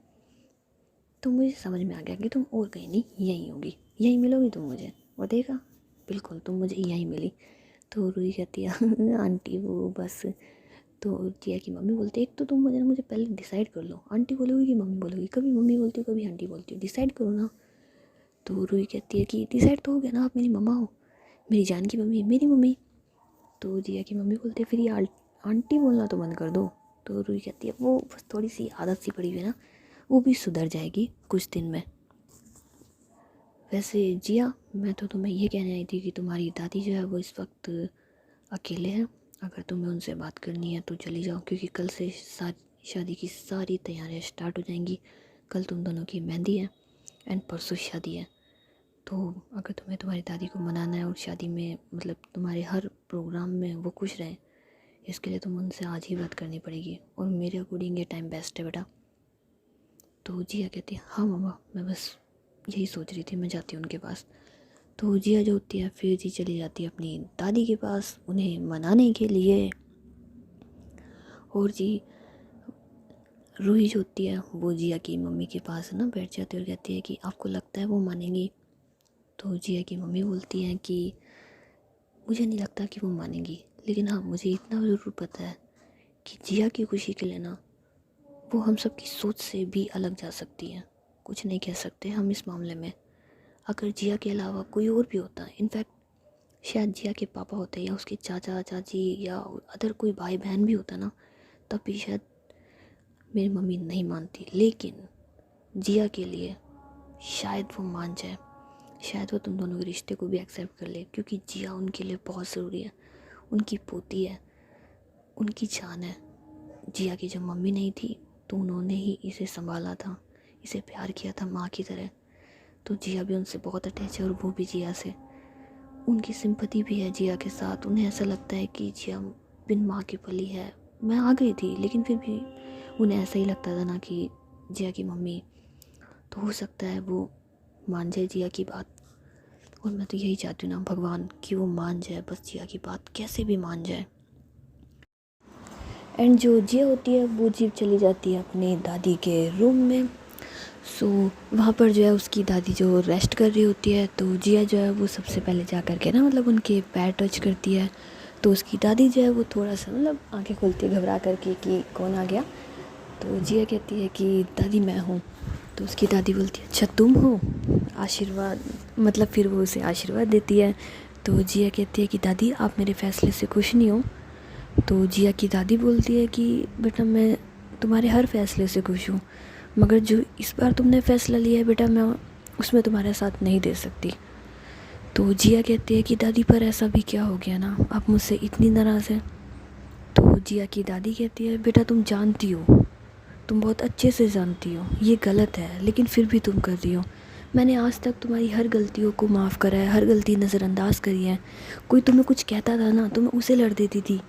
तो मुझे समझ में आ गया कि तुम और कहीं नहीं यहीं होगी, यहीं मिलोगी तुम मुझे, और देखा बिल्कुल तुम मुझे यहीं मिली। तो रूही कहती है आंटी वो बस। तो जिया की मम्मी बोलती है एक तो तुम मुझे पहले डिसाइड कर लो, आंटी बोलोगी कि मम्मी बोलोगी, कभी मम्मी बोलती हो कभी आंटी बोलती हो, डिसाइड करो ना। तो रूही कहती है कि डिसाइड तो हो गया ना, आप मेरी मम्मा हो, मेरी जान की मम्मी मेरी मम्मी। तो जिया की मम्मी बोलती है फिर ये आंटी बोलना तो बंद कर दो। तो रूही कहती है वो बस थोड़ी सी आदत सी पड़ी हुई है ना, वो भी सुधर जाएगी कुछ दिन में। वैसे जिया मैं तो तुम्हें ये कहने आई थी कि तुम्हारी दादी जो है वो इस वक्त अकेले हैं, अगर तुम्हें उनसे बात करनी है तो चली जाओ, क्योंकि कल से शादी की सारी तैयारियां स्टार्ट हो जाएंगी। कल तुम दोनों की मेहंदी है एंड परसों शादी है, तो अगर तुम्हें तुम्हारी दादी को मनाना है और शादी में मतलब तुम्हारे हर प्रोग्राम में वो खुश रहें, इसके लिए तुम उनसे आज ही बात करनी पड़ेगी, और मेरे अकॉर्डिंग ये टाइम बेस्ट है बेटा। तो जिया कहती है हाँ मम्मा मैं बस यही सोच रही थी, मैं जाती हूँ उनके पास। तो जिया जो होती है फिर जी चली जाती है अपनी दादी के पास उन्हें मनाने के लिए। और जी रूही जो होती है वो जिया की मम्मी के पास ना बैठ जाती है और कहती है कि आपको लगता है वो मानेंगी। तो जिया की मम्मी बोलती है कि मुझे नहीं लगता कि वो मानेंगी, लेकिन हाँ मुझे इतना ज़रूर पता है कि जिया की खुशी के लिए ना वो हम सब की सोच से भी अलग जा सकती है, कुछ नहीं कह सकते हम इस मामले में। अगर जिया के अलावा कोई और भी होता है, इनफैक्ट शायद जिया के पापा होते या उसके चाचा चाची या अदर कोई भाई बहन भी होता ना, तब भी शायद मेरी मम्मी नहीं मानती, लेकिन जिया के लिए शायद वो मान जाए, शायद वो तुम दोनों के रिश्ते को भी एक्सेप्ट कर ले, क्योंकि जिया उनके लिए बहुत ज़रूरी है, उनकी पोती है, उनकी जान है। जिया की जब मम्मी नहीं थी तो उन्होंने ही इसे संभाला था, इसे प्यार किया था माँ की तरह। तो जिया भी उनसे बहुत अटैच है और वो भी जिया से, उनकी सिंपैथी भी है जिया के साथ। उन्हें ऐसा लगता है कि जिया बिन माँ की पली है। मैं आ गई थी लेकिन फिर भी उन्हें ऐसा ही लगता था ना कि जिया की मम्मी, तो हो सकता है वो मान जाए जिया की बात। और मैं तो यही चाहती हूँ ना भगवान कि वो मान जाए, बस जिया की बात कैसे भी मान जाए। एंड जो जिया होती है वो जीप चली जाती है अपनी दादी के रूम में। सो वहाँ पर जो है उसकी दादी जो रेस्ट कर रही होती है, तो जिया जो है वो सबसे पहले जा कर के ना मतलब उनके पैर टच करती है। तो उसकी दादी जो है वो थोड़ा सा मतलब आंखें खोलती है घबरा करके कि कौन आ गया। तो जिया कहती है कि दादी मैं हूँ। तो उसकी दादी बोलती है अच्छा तुम हो, आशीर्वाद, मतलब फिर वो उसे आशीर्वाद देती है। तो जिया कहती है कि दादी आप मेरे फ़ैसले से खुश नहीं हो। तो जिया की दादी बोलती है कि बेटा मैं तुम्हारे हर फ़ैसले से खुश हूँ, मगर जो इस बार तुमने फ़ैसला लिया है बेटा मैं उसमें तुम्हारा साथ नहीं दे सकती। तो जिया कहती है कि दादी पर ऐसा भी क्या हो गया ना, आप मुझसे इतनी नाराज़ हैं। तो जिया की दादी कहती है बेटा तुम जानती हो, तुम बहुत अच्छे से जानती हो ये गलत है, लेकिन फिर भी तुम कर रही हो। मैंने आज तक तुम्हारी हर गलतियों को माफ़ करा है, हर गलती नज़रअंदाज करी है। कोई तुम्हें कुछ कहता था ना तो मैं उसे लड़ देती थी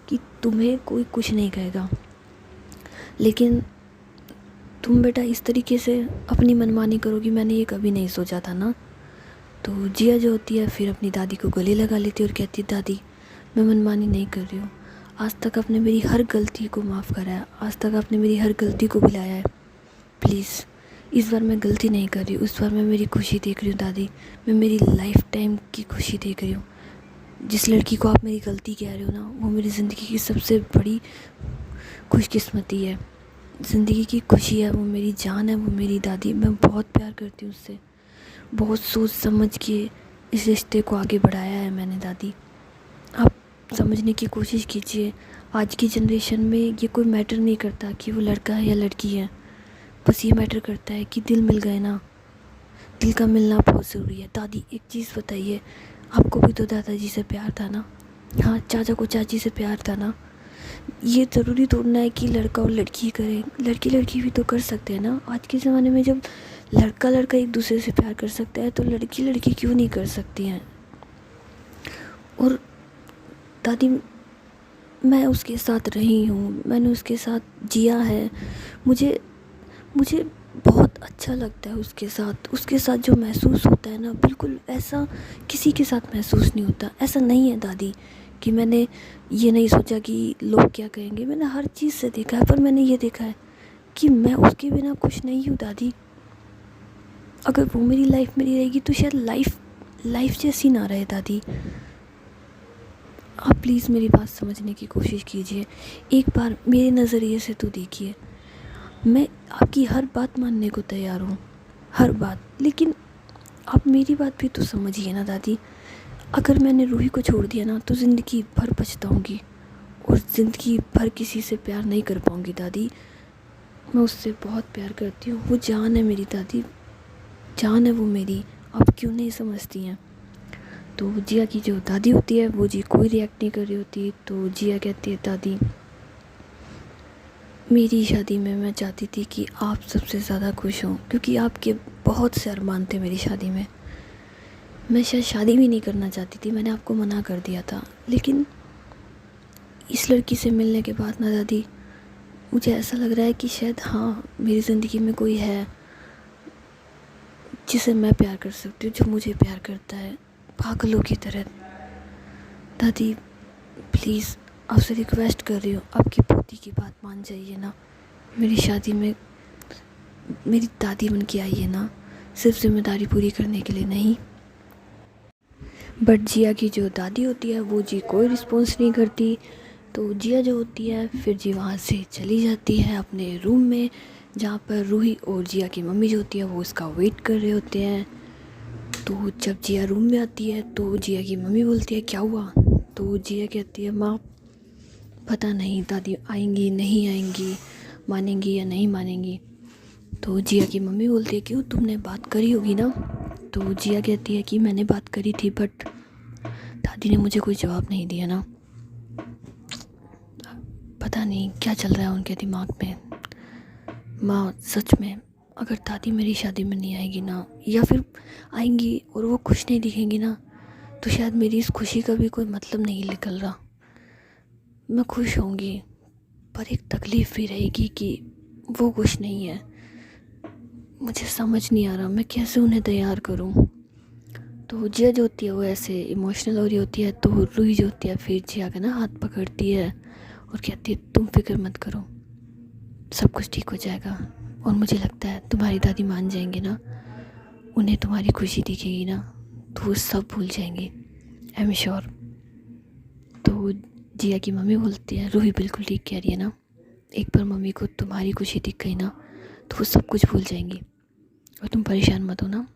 कि तुम्हें कोई कुछ नहीं कहेगा, लेकिन तुम बेटा इस तरीके से अपनी मनमानी करोगी मैंने ये कभी नहीं सोचा था ना। तो जिया जो होती है फिर अपनी दादी को गले लगा लेती है और कहती है दादी मैं मनमानी नहीं कर रही हूँ, आज तक आपने मेरी हर गलती को माफ़ करा है, आज तक आपने मेरी हर गलती को भुलाया है, प्लीज़ इस बार मैं गलती नहीं कर रही हूँ, इस बार मैं मेरी खुशी देख रही हूँ दादी, मैं मेरी लाइफ टाइम की खुशी देख रही हूँ। जिस लड़की को आप मेरी गलती कह रहे हो ना वो मेरी ज़िंदगी की सबसे बड़ी खुशकिस्मती है, ज़िंदगी की खुशी है, वो मेरी जान है, वो मेरी दादी, मैं बहुत प्यार करती हूँ उससे, बहुत सोच समझ के इस रिश्ते को आगे बढ़ाया है मैंने दादी। आप समझने की कोशिश कीजिए, आज की जनरेशन में ये कोई मैटर नहीं करता कि वो लड़का है या लड़की है, बस ये मैटर करता है कि दिल मिल गए ना, दिल का मिलना बहुत ज़रूरी है। दादी एक चीज़ बताइए, आपको भी तो दादाजी से प्यार था ना, हाँ चाचा को चाची से प्यार था ना, ये ज़रूरी थोड़ा है कि लड़का और लड़की करें, लड़की लड़की भी तो कर सकते हैं ना। आज के ज़माने में जब लड़का लड़का एक दूसरे से प्यार कर सकता है तो लड़की लड़की क्यों नहीं कर सकती हैं। और दादी मैं उसके साथ रही हूँ, मैंने उसके साथ जिया है, मुझे मुझे बहुत अच्छा लगता है उसके साथ जो महसूस होता है ना बिल्कुल ऐसा किसी के साथ महसूस नहीं होता। ऐसा नहीं है दादी कि मैंने ये नहीं सोचा कि लोग क्या कहेंगे, मैंने हर चीज़ से देखा है, पर मैंने ये देखा है कि मैं उसके बिना खुश नहीं हूँ दादी। अगर वो मेरी लाइफ में नहीं रहेगी तो शायद लाइफ जैसी ना रहे दादी। आप प्लीज़ मेरी बात समझने की कोशिश कीजिए, एक बार मेरे नज़रिए से तो देखिए, मैं आपकी हर बात मानने को तैयार हूँ, हर बात, लेकिन आप मेरी बात भी तो समझिए ना दादी। अगर मैंने रूही को छोड़ दिया ना तो ज़िंदगी भर पछताऊँगी और ज़िंदगी भर किसी से प्यार नहीं कर पाऊँगी दादी। मैं उससे बहुत प्यार करती हूँ, वो जान है मेरी दादी, जान है वो मेरी, आप क्यों नहीं समझती हैं। तो जिया की जो दादी होती है वो जी कोई रिएक्ट नहीं कर रही होती। तो जिया कहती है दादी मेरी शादी में मैं चाहती थी कि आप सबसे ज़्यादा खुश हों, क्योंकि आपके बहुत से अरमान थे मेरी शादी में, मैं शायद शादी भी नहीं करना चाहती थी, मैंने आपको मना कर दिया था, लेकिन इस लड़की से मिलने के बाद ना दादी मुझे ऐसा लग रहा है कि शायद हाँ मेरी ज़िंदगी में कोई है जिसे मैं प्यार कर सकती हूँ, जो मुझे प्यार करता है पागलों की तरह। दादी प्लीज़ आपसे रिक्वेस्ट कर रही हूँ, आपकी पोती की बात मान जाइए ना, मेरी शादी में मेरी दादी बन के आइए ना, सिर्फ जिम्मेदारी पूरी करने के लिए नहीं। बट जिया की जो दादी होती है वो जी कोई रिस्पॉन्स नहीं करती। तो जिया जो होती है फिर जी वहाँ से चली जाती है अपने रूम में, जहाँ पर रूही और जिया की मम्मी जो होती है वो उसका वेट कर रहे होते हैं। तो जब जिया रूम में आती है तो जिया की मम्मी बोलती है क्या हुआ। तो जिया कहती है माँ पता नहीं दादी आएंगी नहीं आएंगी, मानेंगी या नहीं मानेंगी। तो जिया की मम्मी बोलती है क्यों तुमने बात करी होगी ना। तो जिया कहती है कि मैंने बात करी थी बट दादी ने मुझे कोई जवाब नहीं दिया ना, पता नहीं क्या चल रहा है उनके दिमाग में। माँ सच में अगर दादी मेरी शादी में नहीं आएगी ना, या फिर आएंगी और वो खुश नहीं दिखेंगी ना, तो शायद मेरी इस खुशी का भी कोई मतलब नहीं निकल रहा। मैं खुश होंगी पर एक तकलीफ़ भी रहेगी कि वो खुश नहीं है। मुझे समझ नहीं आ रहा मैं कैसे उन्हें तैयार करूं। तो जिया जो होती है वो ऐसे इमोशनल हो रही होती है, तो रूही जो होती है फिर जिया का ना हाथ पकड़ती है और कहती है तुम फिक्र मत करो, सब कुछ ठीक हो जाएगा, और मुझे लगता है तुम्हारी दादी मान जाएंगे ना, उन्हें तुम्हारी खुशी दिखेगी ना, तो वो सब भूल जाएंगे, आई एम श्योर। तो जिया की मम्मी बोलती है रूही बिल्कुल ठीक कह रही है ना, एक बार मम्मी को तुम्हारी खुशी दिख गई ना तो वो सब कुछ भूल जाएंगी। और तुम परेशान मत हो ना,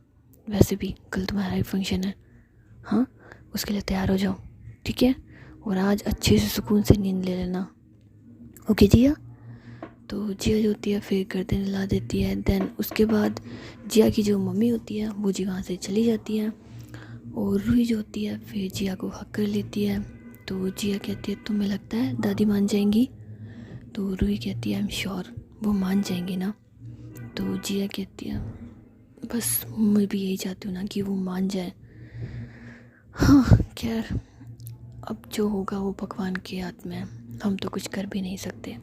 वैसे भी कल तुम्हारा एक फंक्शन है, हाँ उसके लिए तैयार हो जाओ, ठीक है। और आज अच्छे से सुकून से नींद ले लेना, ओके जिया। तो जिया जो होती है फिर गर्दन हिला देती है। देन उसके बाद जिया की जो मम्मी होती है वो जी वहाँ से चली जाती है। और रूही जो होती है फिर जिया को हक कर लेती है। तो जिया कहती है तुम्हें लगता है दादी मान जाएंगी? तो रूही कहती है आई एम श्योर वो मान जाएंगी ना। तो जिया कहती है बस मैं भी यही चाहती हूँ ना कि वो मान जाए। हाँ खैर, अब जो होगा वो भगवान के हाथ में है, हम तो कुछ कर भी नहीं सकते।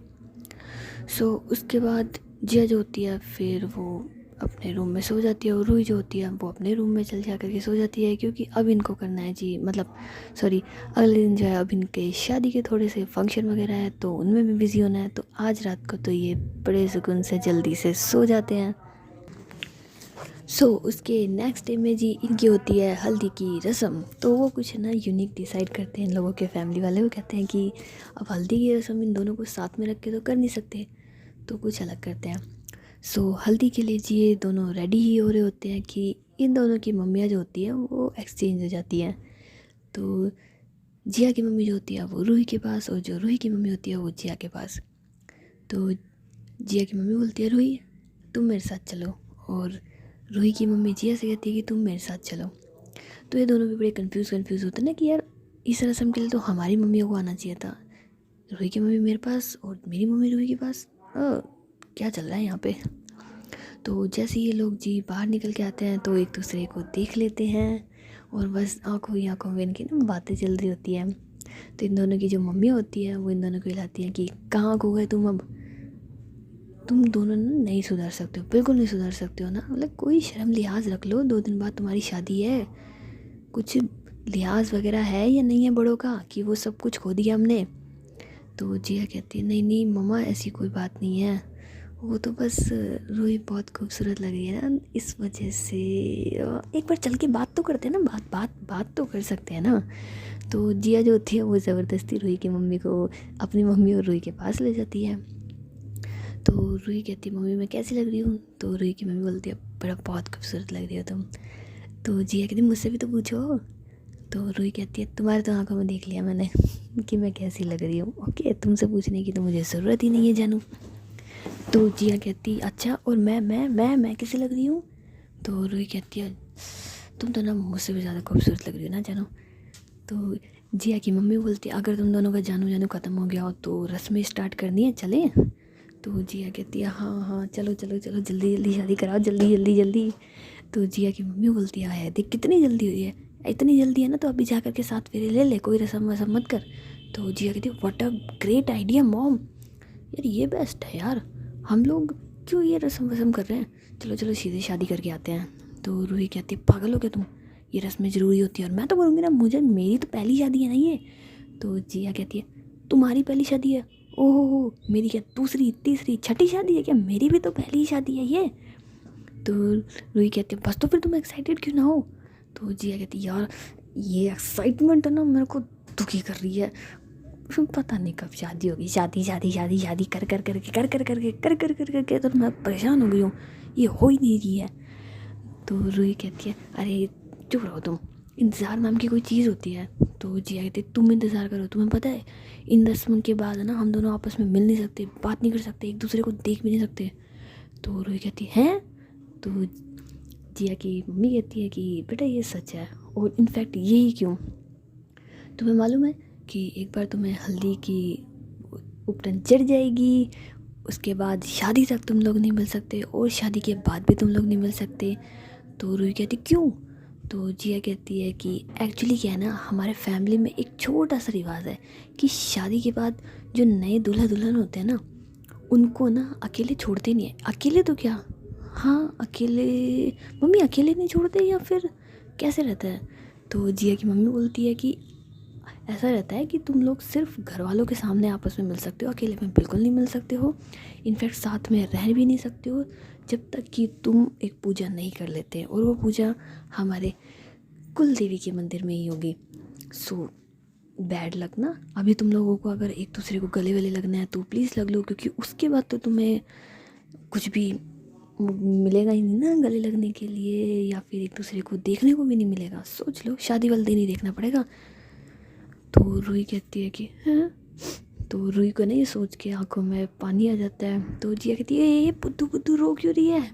उसके बाद जिया जो होती है फिर वो अपने रूम में सो जाती है। और रूही जो होती है वो अपने रूम में चल जा करके सो जाती है, क्योंकि अब इनको करना है जी, मतलब सॉरी, अगले दिन जो है अब इनके शादी के थोड़े से फंक्शन वगैरह है तो उनमें भी बिज़ी होना है। तो आज रात को तो ये बड़े सुकून से जल्दी से सो जाते हैं। उसके नेक्स्ट डे में जी इनकी होती है हल्दी की रस्म। तो वो कुछ ना यूनिक डिसाइड करते हैं इन लोगों के फैमिली वाले, वो कहते हैं कि अब हल्दी की रस्म इन दोनों को साथ में रख के तो कर नहीं सकते, तो कुछ अलग करते हैं। हल्दी के लिए जी ये दोनों रेडी ही हो रहे होते हैं कि इन दोनों की मम्मियाँ जो होती हैं वो एक्सचेंज हो जाती हैं। तो जिया की मम्मी जो होती है वो रूही के पास, और जो रूही की मम्मी होती है वो जिया के पास। तो जिया की मम्मी बोलती है रूही तुम मेरे साथ चलो, और रूही की मम्मी जिया से कहती है कि तुम मेरे साथ चलो। तो ये दोनों भी बड़े कंफ्यूज होते हैं ना कि यार इस रस्म के लिए तो हमारी मम्मियों को आना चाहिए था, रूही की मम्मी मेरे पास और मेरी मम्मी रूही के पास, क्या चल रहा है यहाँ पे। तो जैसे ये लोग जी बाहर निकल के आते हैं तो एक दूसरे को देख लेते हैं, और बस आंखों ही आंखों में इनकी ना बातें चल रही होती हैं। तो इन दोनों की जो मम्मी होती है वो इन दोनों को हिलाती हैं कि कहाँ खो गए तुम, अब तुम दोनों ना नहीं सुधर सकते हो, बिल्कुल नहीं सुधर सकते हो ना, मतलब कोई शर्म लिहाज रख लो, 2 दिन बाद तुम्हारी शादी है, कुछ लिहाज वगैरह है या नहीं है बड़ों का कि वो सब कुछ खो दिया हमने। तो जिया कहती है नहीं नहीं मम्मा ऐसी कोई बात नहीं है, वो तो बस रूही बहुत खूबसूरत लग रही है ना इस वजह से, एक बार चल के बात तो करते हैं ना, बात तो कर सकते हैं ना। तो जिया जो होती है वो ज़बरदस्ती रूही की मम्मी को अपनी मम्मी और रूही के पास ले जाती है। तो रूही कहती है मम्मी मैं कैसी लग रही हूँ? तो रूही की मम्मी बोलती है बड़ा बहुत खूबसूरत लग रही हो तुम। तो जिया कहती मुझसे भी तो पूछो। तो रूही कहती है तुम्हारे तो आंखों में देख लिया मैंने कि मैं कैसी लग रही हूँ, ओके तुमसे पूछने की तो मुझे ज़रूरत ही नहीं है जानू। तो जिया कहती अच्छा और मैं कैसी लग रही हूँ? तो रूही कहती है तुम तो ना मुझसे भी ज़्यादा खूबसूरत लग रही हो ना जानू। तो जिया की मम्मी बोलती है अगर तुम दोनों का जानू जानू ख़त्म हो गया हो तो रस्में स्टार्ट करनी है, चले? तो जिया कहती है हाँ हाँ चलो चलो चलो जल्दी जल्दी शादी कराओ, जल्दी जल्दी जल्दी। तो जिया की मम्मी बोलती है देख कितनी जल्दी हुई है, इतनी जल्दी है ना तो अभी जा कर के 7 फेरे ले ले, कोई रस्म वसम मत कर। तो जिया कहती है what a great idea mom, यार ये बेस्ट है यार, हम लोग क्यों ये रस्म वसम कर रहे हैं, चलो चलो सीधे शादी करके आते हैं। तो रूही कहती है पागल हो क्या तुम, ये रस्में ज़रूरी होती है और मैं तो करूँगी ना, मुझे मेरी तो पहली शादी है ना ये। तो जिया कहती है तुम्हारी पहली शादी है? ओहो मेरी क्या दूसरी तीसरी छठी शादी है क्या, मेरी भी तो पहली शादी है ये। तो रूही कहती है बस तो फिर तुम एक्साइटेड क्यों ना हो? तो जिया कहती है यार ये एक्साइटमेंट है ना मेरे को दुखी कर रही है, पता नहीं कब शादी होगी, शादी शादी शादी शादी कर कर करके कर कर करके कर कर कर करके तो मैं परेशान हो गई हूँ, ये हो ही नहीं रही है। तो रूही कहती है अरे चुप रहो तुम, इंतज़ार नाम की कोई चीज़ होती है। तो जिया कहती है तुम इंतज़ार करो, तुम्हें पता है इन रस्म के बाद है ना हम दोनों आपस में मिल नहीं सकते, बात नहीं कर सकते, एक दूसरे को देख भी नहीं सकते। तो रूही कहती है तो जिया की मम्मी कहती है कि बेटा ये सच है, और इनफैक्ट यही क्यों, तुम्हें मालूम है कि एक बार तुम्हें हल्दी की उपटन चढ़ जाएगी, उसके बाद शादी तक तुम लोग नहीं मिल सकते, और शादी के बाद भी तुम लोग नहीं मिल सकते। तो रूही कहती क्यों? तो जिया कहती है कि एक्चुअली क्या है ना हमारे फैमिली में एक छोटा सा रिवाज है कि शादी के बाद जो नए दूल्हा दुल्हन होते हैं ना उनको ना अकेले छोड़ते नहीं है, अकेले तो क्या, हाँ अकेले, मम्मी अकेले नहीं छोड़ते या फिर कैसे रहता है? तो जिया की मम्मी बोलती है कि ऐसा रहता है कि तुम लोग सिर्फ घर वालों के सामने आपस में मिल सकते हो, अकेले में बिल्कुल नहीं मिल सकते हो। इनफैक्ट साथ में रह भी नहीं सकते हो जब तक कि तुम एक पूजा नहीं कर लेते, और वो पूजा हमारे कुल देवी के मंदिर में ही होगी। सो बैड लक ना, अभी तुम लोगों को अगर एक दूसरे को गले वले लगना है तो प्लीज़ लग लो, क्योंकि उसके बाद तो तुम्हें कुछ भी मिलेगा ही नहीं ना गले लगने के लिए, या फिर एक दूसरे को देखने को भी नहीं मिलेगा। सोच लो, शादी वाले दिन ही देखना पड़ेगा। तो रूही कहती है कि हाँ, तो रूही को ना ये सोच के आंखों में पानी आ जाता है। तो जिया कहती है ये पुद्दू पुद्दू रो क्यों रही है।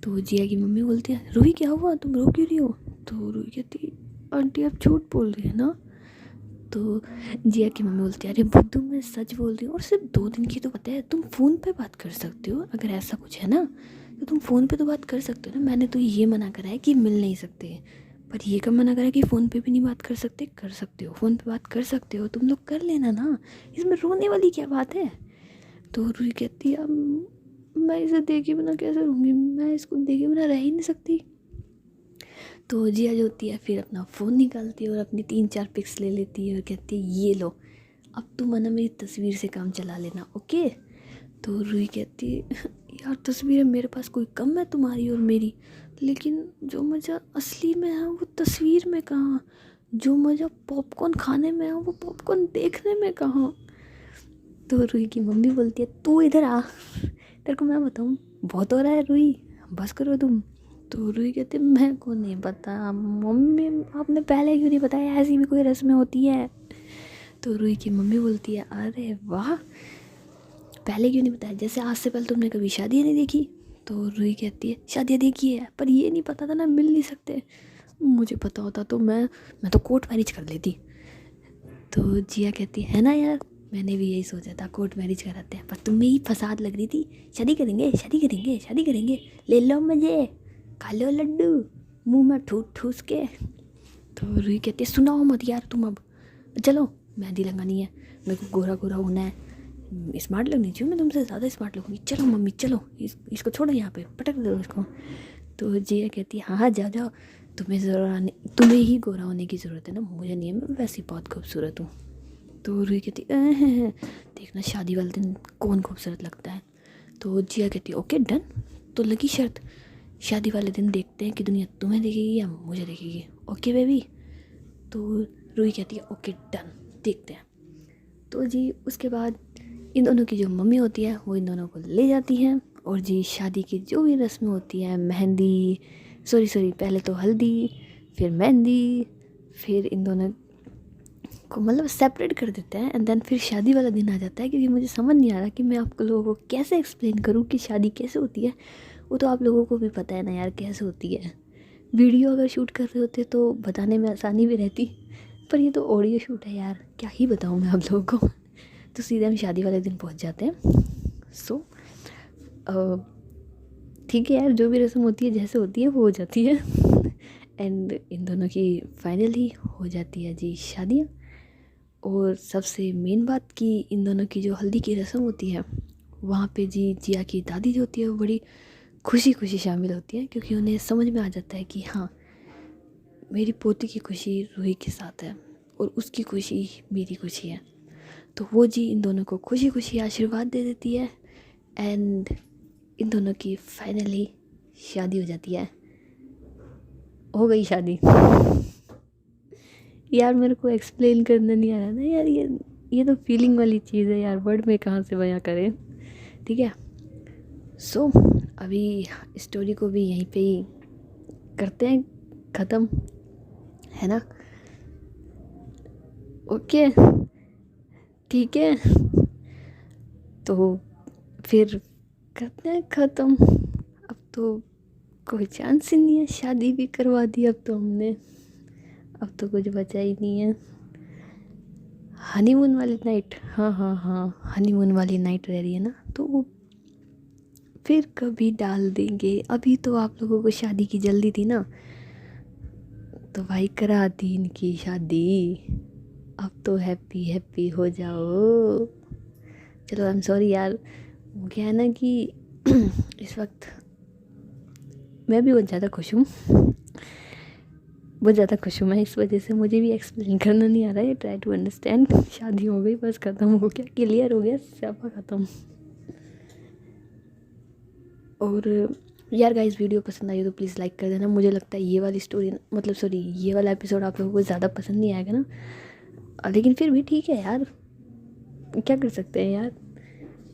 तो जिया की मम्मी बोलती है रूही क्या हुआ, तुम रो क्यों रही हो। तो रूही कहती है आंटी आप झूठ बोल रही है ना। तो जिया की मम्मी बोलती है अरे बुद्धू मैं सच बोल रही हूँ, और सिर्फ 2 दिन की तो पता है, तुम फ़ोन पे बात कर सकते हो, अगर ऐसा कुछ है ना तो तुम फ़ोन पे तो बात कर सकते हो ना। मैंने तो ये मना करा है कि मिल नहीं सकते, पर ये कब मना करा है कि फ़ोन पे भी नहीं बात कर सकते। कर सकते हो, फ़ोन पे बात कर सकते हो, तुम लोग कर लेना ना, इसमें रोने वाली क्या बात है। तो रूही कहती है मैं इसे देखे बिना कैसे रहूँगी, मैं इसको देखे बिना रह ही नहीं सकती। तो जिया जो होती है फिर अपना फ़ोन निकालती है और अपनी 3-4 पिक्स ले लेती है और कहती है ये लो, अब तुम है ना मेरी तस्वीर से काम चला लेना, ओके। तो रूही कहती है यार तस्वीरें मेरे पास कोई कम है तुम्हारी और मेरी, लेकिन जो मज़ा असली में है वो तस्वीर में कहाँ, जो मज़ा पॉपकॉर्न खाने में है वो पॉपकॉर्न देखने में कहाँ। तो रूही की मम्मी बोलती है तू इधर आ, तेरे को मैं बताऊँ बहुत हो रहा है रूही, बस करो तुम। तो रूही कहती मैं को नहीं पता मम्मी, आपने पहले क्यों नहीं बताया, ऐसी भी कोई रस्में होती है। तो रूही की मम्मी बोलती है अरे वाह, पहले क्यों नहीं बताया, जैसे आज से पहले तुमने कभी शादियाँ नहीं देखी। तो रूही कहती है शादियाँ देखी है, पर ये नहीं पता था ना मिल नहीं सकते, मुझे पता होता तो मैं तो कोर्ट मैरिज कर लेती। तो जिया कहती है ना यार, मैंने भी यही सोचा था कोर्ट मैरिज कराते हैं, पर तुम्हें ही फसाद लग रही थी, शादी करेंगे शादी करेंगे शादी करेंगे, ले लो मजे, खा लो लड्डू मुंह में ठूस ठूस के। तो रूही कहती है सुनाओ मत यार तुम, अब चलो मेहंदी लगानी है, मेरे को गोरा गोरा होना है, स्मार्ट लगनी चाहिए, मैं तुमसे ज़्यादा स्मार्ट लगूंगी, चलो मम्मी चलो, इसको छोड़ो यहाँ पे पटक दो इसको। तो जिया कहती है हाँ हाँ जाओ जाओ, तुम्हें ही गोरा होने की ज़रूरत है ना, मुझे नहीं है, मैं वैसे बहुत खूबसूरत हूँ। तो रूही कहती है देखना शादी वाले दिन कौन खूबसूरत लगता है। तो जिया कहती है ओके डन, तो लगी शर्त, शादी वाले दिन देखते हैं कि दुनिया तुम्हें देखेगी या मुझे देखेगी, ओके बेबी। तो रूही कहती है ओके डन, देखते हैं। तो जी उसके बाद इन दोनों की जो मम्मी होती है वो इन दोनों को ले जाती है, और जी शादी की जो भी रस्में होती हैं, मेहंदी सॉरी पहले तो हल्दी, फिर मेहंदी, फिर इन दोनों को मतलब सेपरेट कर देते हैं, एंड देन फिर शादी वाला दिन आ जाता है। क्योंकि मुझे समझ नहीं आ रहा कि मैं आप लोगों को कैसे एक्सप्लेन करूँ कि शादी कैसे होती है, वो तो आप लोगों को भी पता है ना यार कैसे होती है। वीडियो अगर शूट कर रहे होते तो बताने में आसानी भी रहती, पर ये तो ऑडियो शूट है यार, क्या ही बताऊँ मैं आप लोगों को। तो सीधे हम शादी वाले दिन पहुंच जाते हैं। सो ठीक है यार, जो भी रस्म होती है जैसे होती है वो हो जाती है। एंड इन दोनों की फाइनली हो जाती है जी शादियाँ। और सबसे मेन बात कि इन दोनों की जो हल्दी की रस्म होती है वहाँ पे जी जिया की दादी जो होती है वो बड़ी खुशी खुशी शामिल होती है, क्योंकि उन्हें समझ में आ जाता है कि हाँ मेरी पोती की खुशी रूही के साथ है और उसकी खुशी मेरी खुशी है। तो वो जी इन दोनों को खुशी खुशी आशीर्वाद दे देती है, एंड इन दोनों की फाइनली शादी हो जाती है। हो गई शादी। यार मेरे को एक्सप्लेन करना नहीं आ रहा ना यार, ये तो फीलिंग वाली चीज़ है यार, वर्ड में कहाँ से बयां करें। ठीक है, सो अभी स्टोरी को भी यहीं पे ही करते हैं ख़त्म, है ना। ओके ठीक है, तो फिर करते हैं ख़त्म। अब तो कोई चांस ही नहीं है, शादी भी करवा दी अब तो हमने, अब तो कुछ बचा ही नहीं है। हनीमून वाली नाइट, हाँ हनीमून वाली नाइट रह रही है ना, तो वो फिर कभी डाल देंगे। अभी तो आप लोगों को शादी की जल्दी थी ना, तो भाई करा दी इनकी शादी, अब तो हैप्पी हैप्पी हो जाओ। चलो आई एम सॉरी यार, वो क्या है ना कि इस वक्त मैं भी बहुत ज़्यादा खुश हूँ, बहुत ज़्यादा खुश हूँ मैं इस वजह से, मुझे भी एक्सप्लेन करना नहीं आ रहा है, ट्राई टू अंडरस्टैंड। शादी हो गई, बस ख़त्म हो गया, क्लियर हो गया, स्यापा ख़त्म। और यार गाइस, वीडियो पसंद आई हो तो प्लीज़ लाइक कर देना। मुझे लगता है ये वाली स्टोरी, मतलब सॉरी, ये वाला एपिसोड आप लोगों को ज़्यादा पसंद नहीं आएगा ना, लेकिन फिर भी ठीक है यार, क्या कर सकते हैं यार,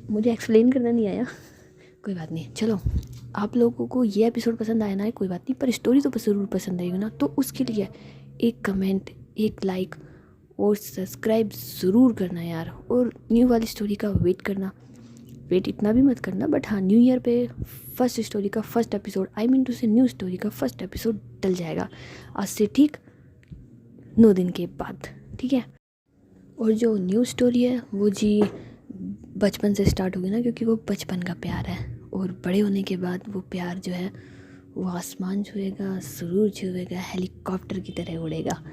मुझे एक्सप्लेन करना नहीं आया, कोई बात नहीं। चलो, आप लोगों को ये एपिसोड पसंद आया ना, कोई बात नहीं, पर स्टोरी तो ज़रूर पसंद आएगी ना, तो उसके लिए एक कमेंट, एक लाइक और सब्सक्राइब ज़रूर करना यार। और न्यू वाली स्टोरी का वेट करना, वेट इतना भी मत करना, बट हाँ, न्यू ईयर पे फर्स्ट स्टोरी का first episode, I mean to say new story का फर्स्ट एपिसोड डल जाएगा आज से ठीक 9 दिन के बाद, ठीक है। और जो न्यू स्टोरी है वो जी बचपन से स्टार्ट होगी ना, क्योंकि वो बचपन का प्यार है, और बड़े होने के बाद वो प्यार जो है वो आसमान छुएगा, सुरूर छुएगा, हेलीकॉप्टर की तरह उड़ेगा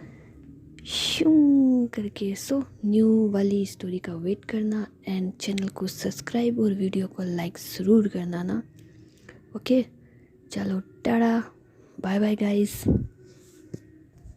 शू करके। सो न्यू वाली स्टोरी का वेट करना, एंड चैनल को सब्सक्राइब और वीडियो को लाइक ज़रूर करना ना। ओके, चलो टाटा, बाय बाय गाइस।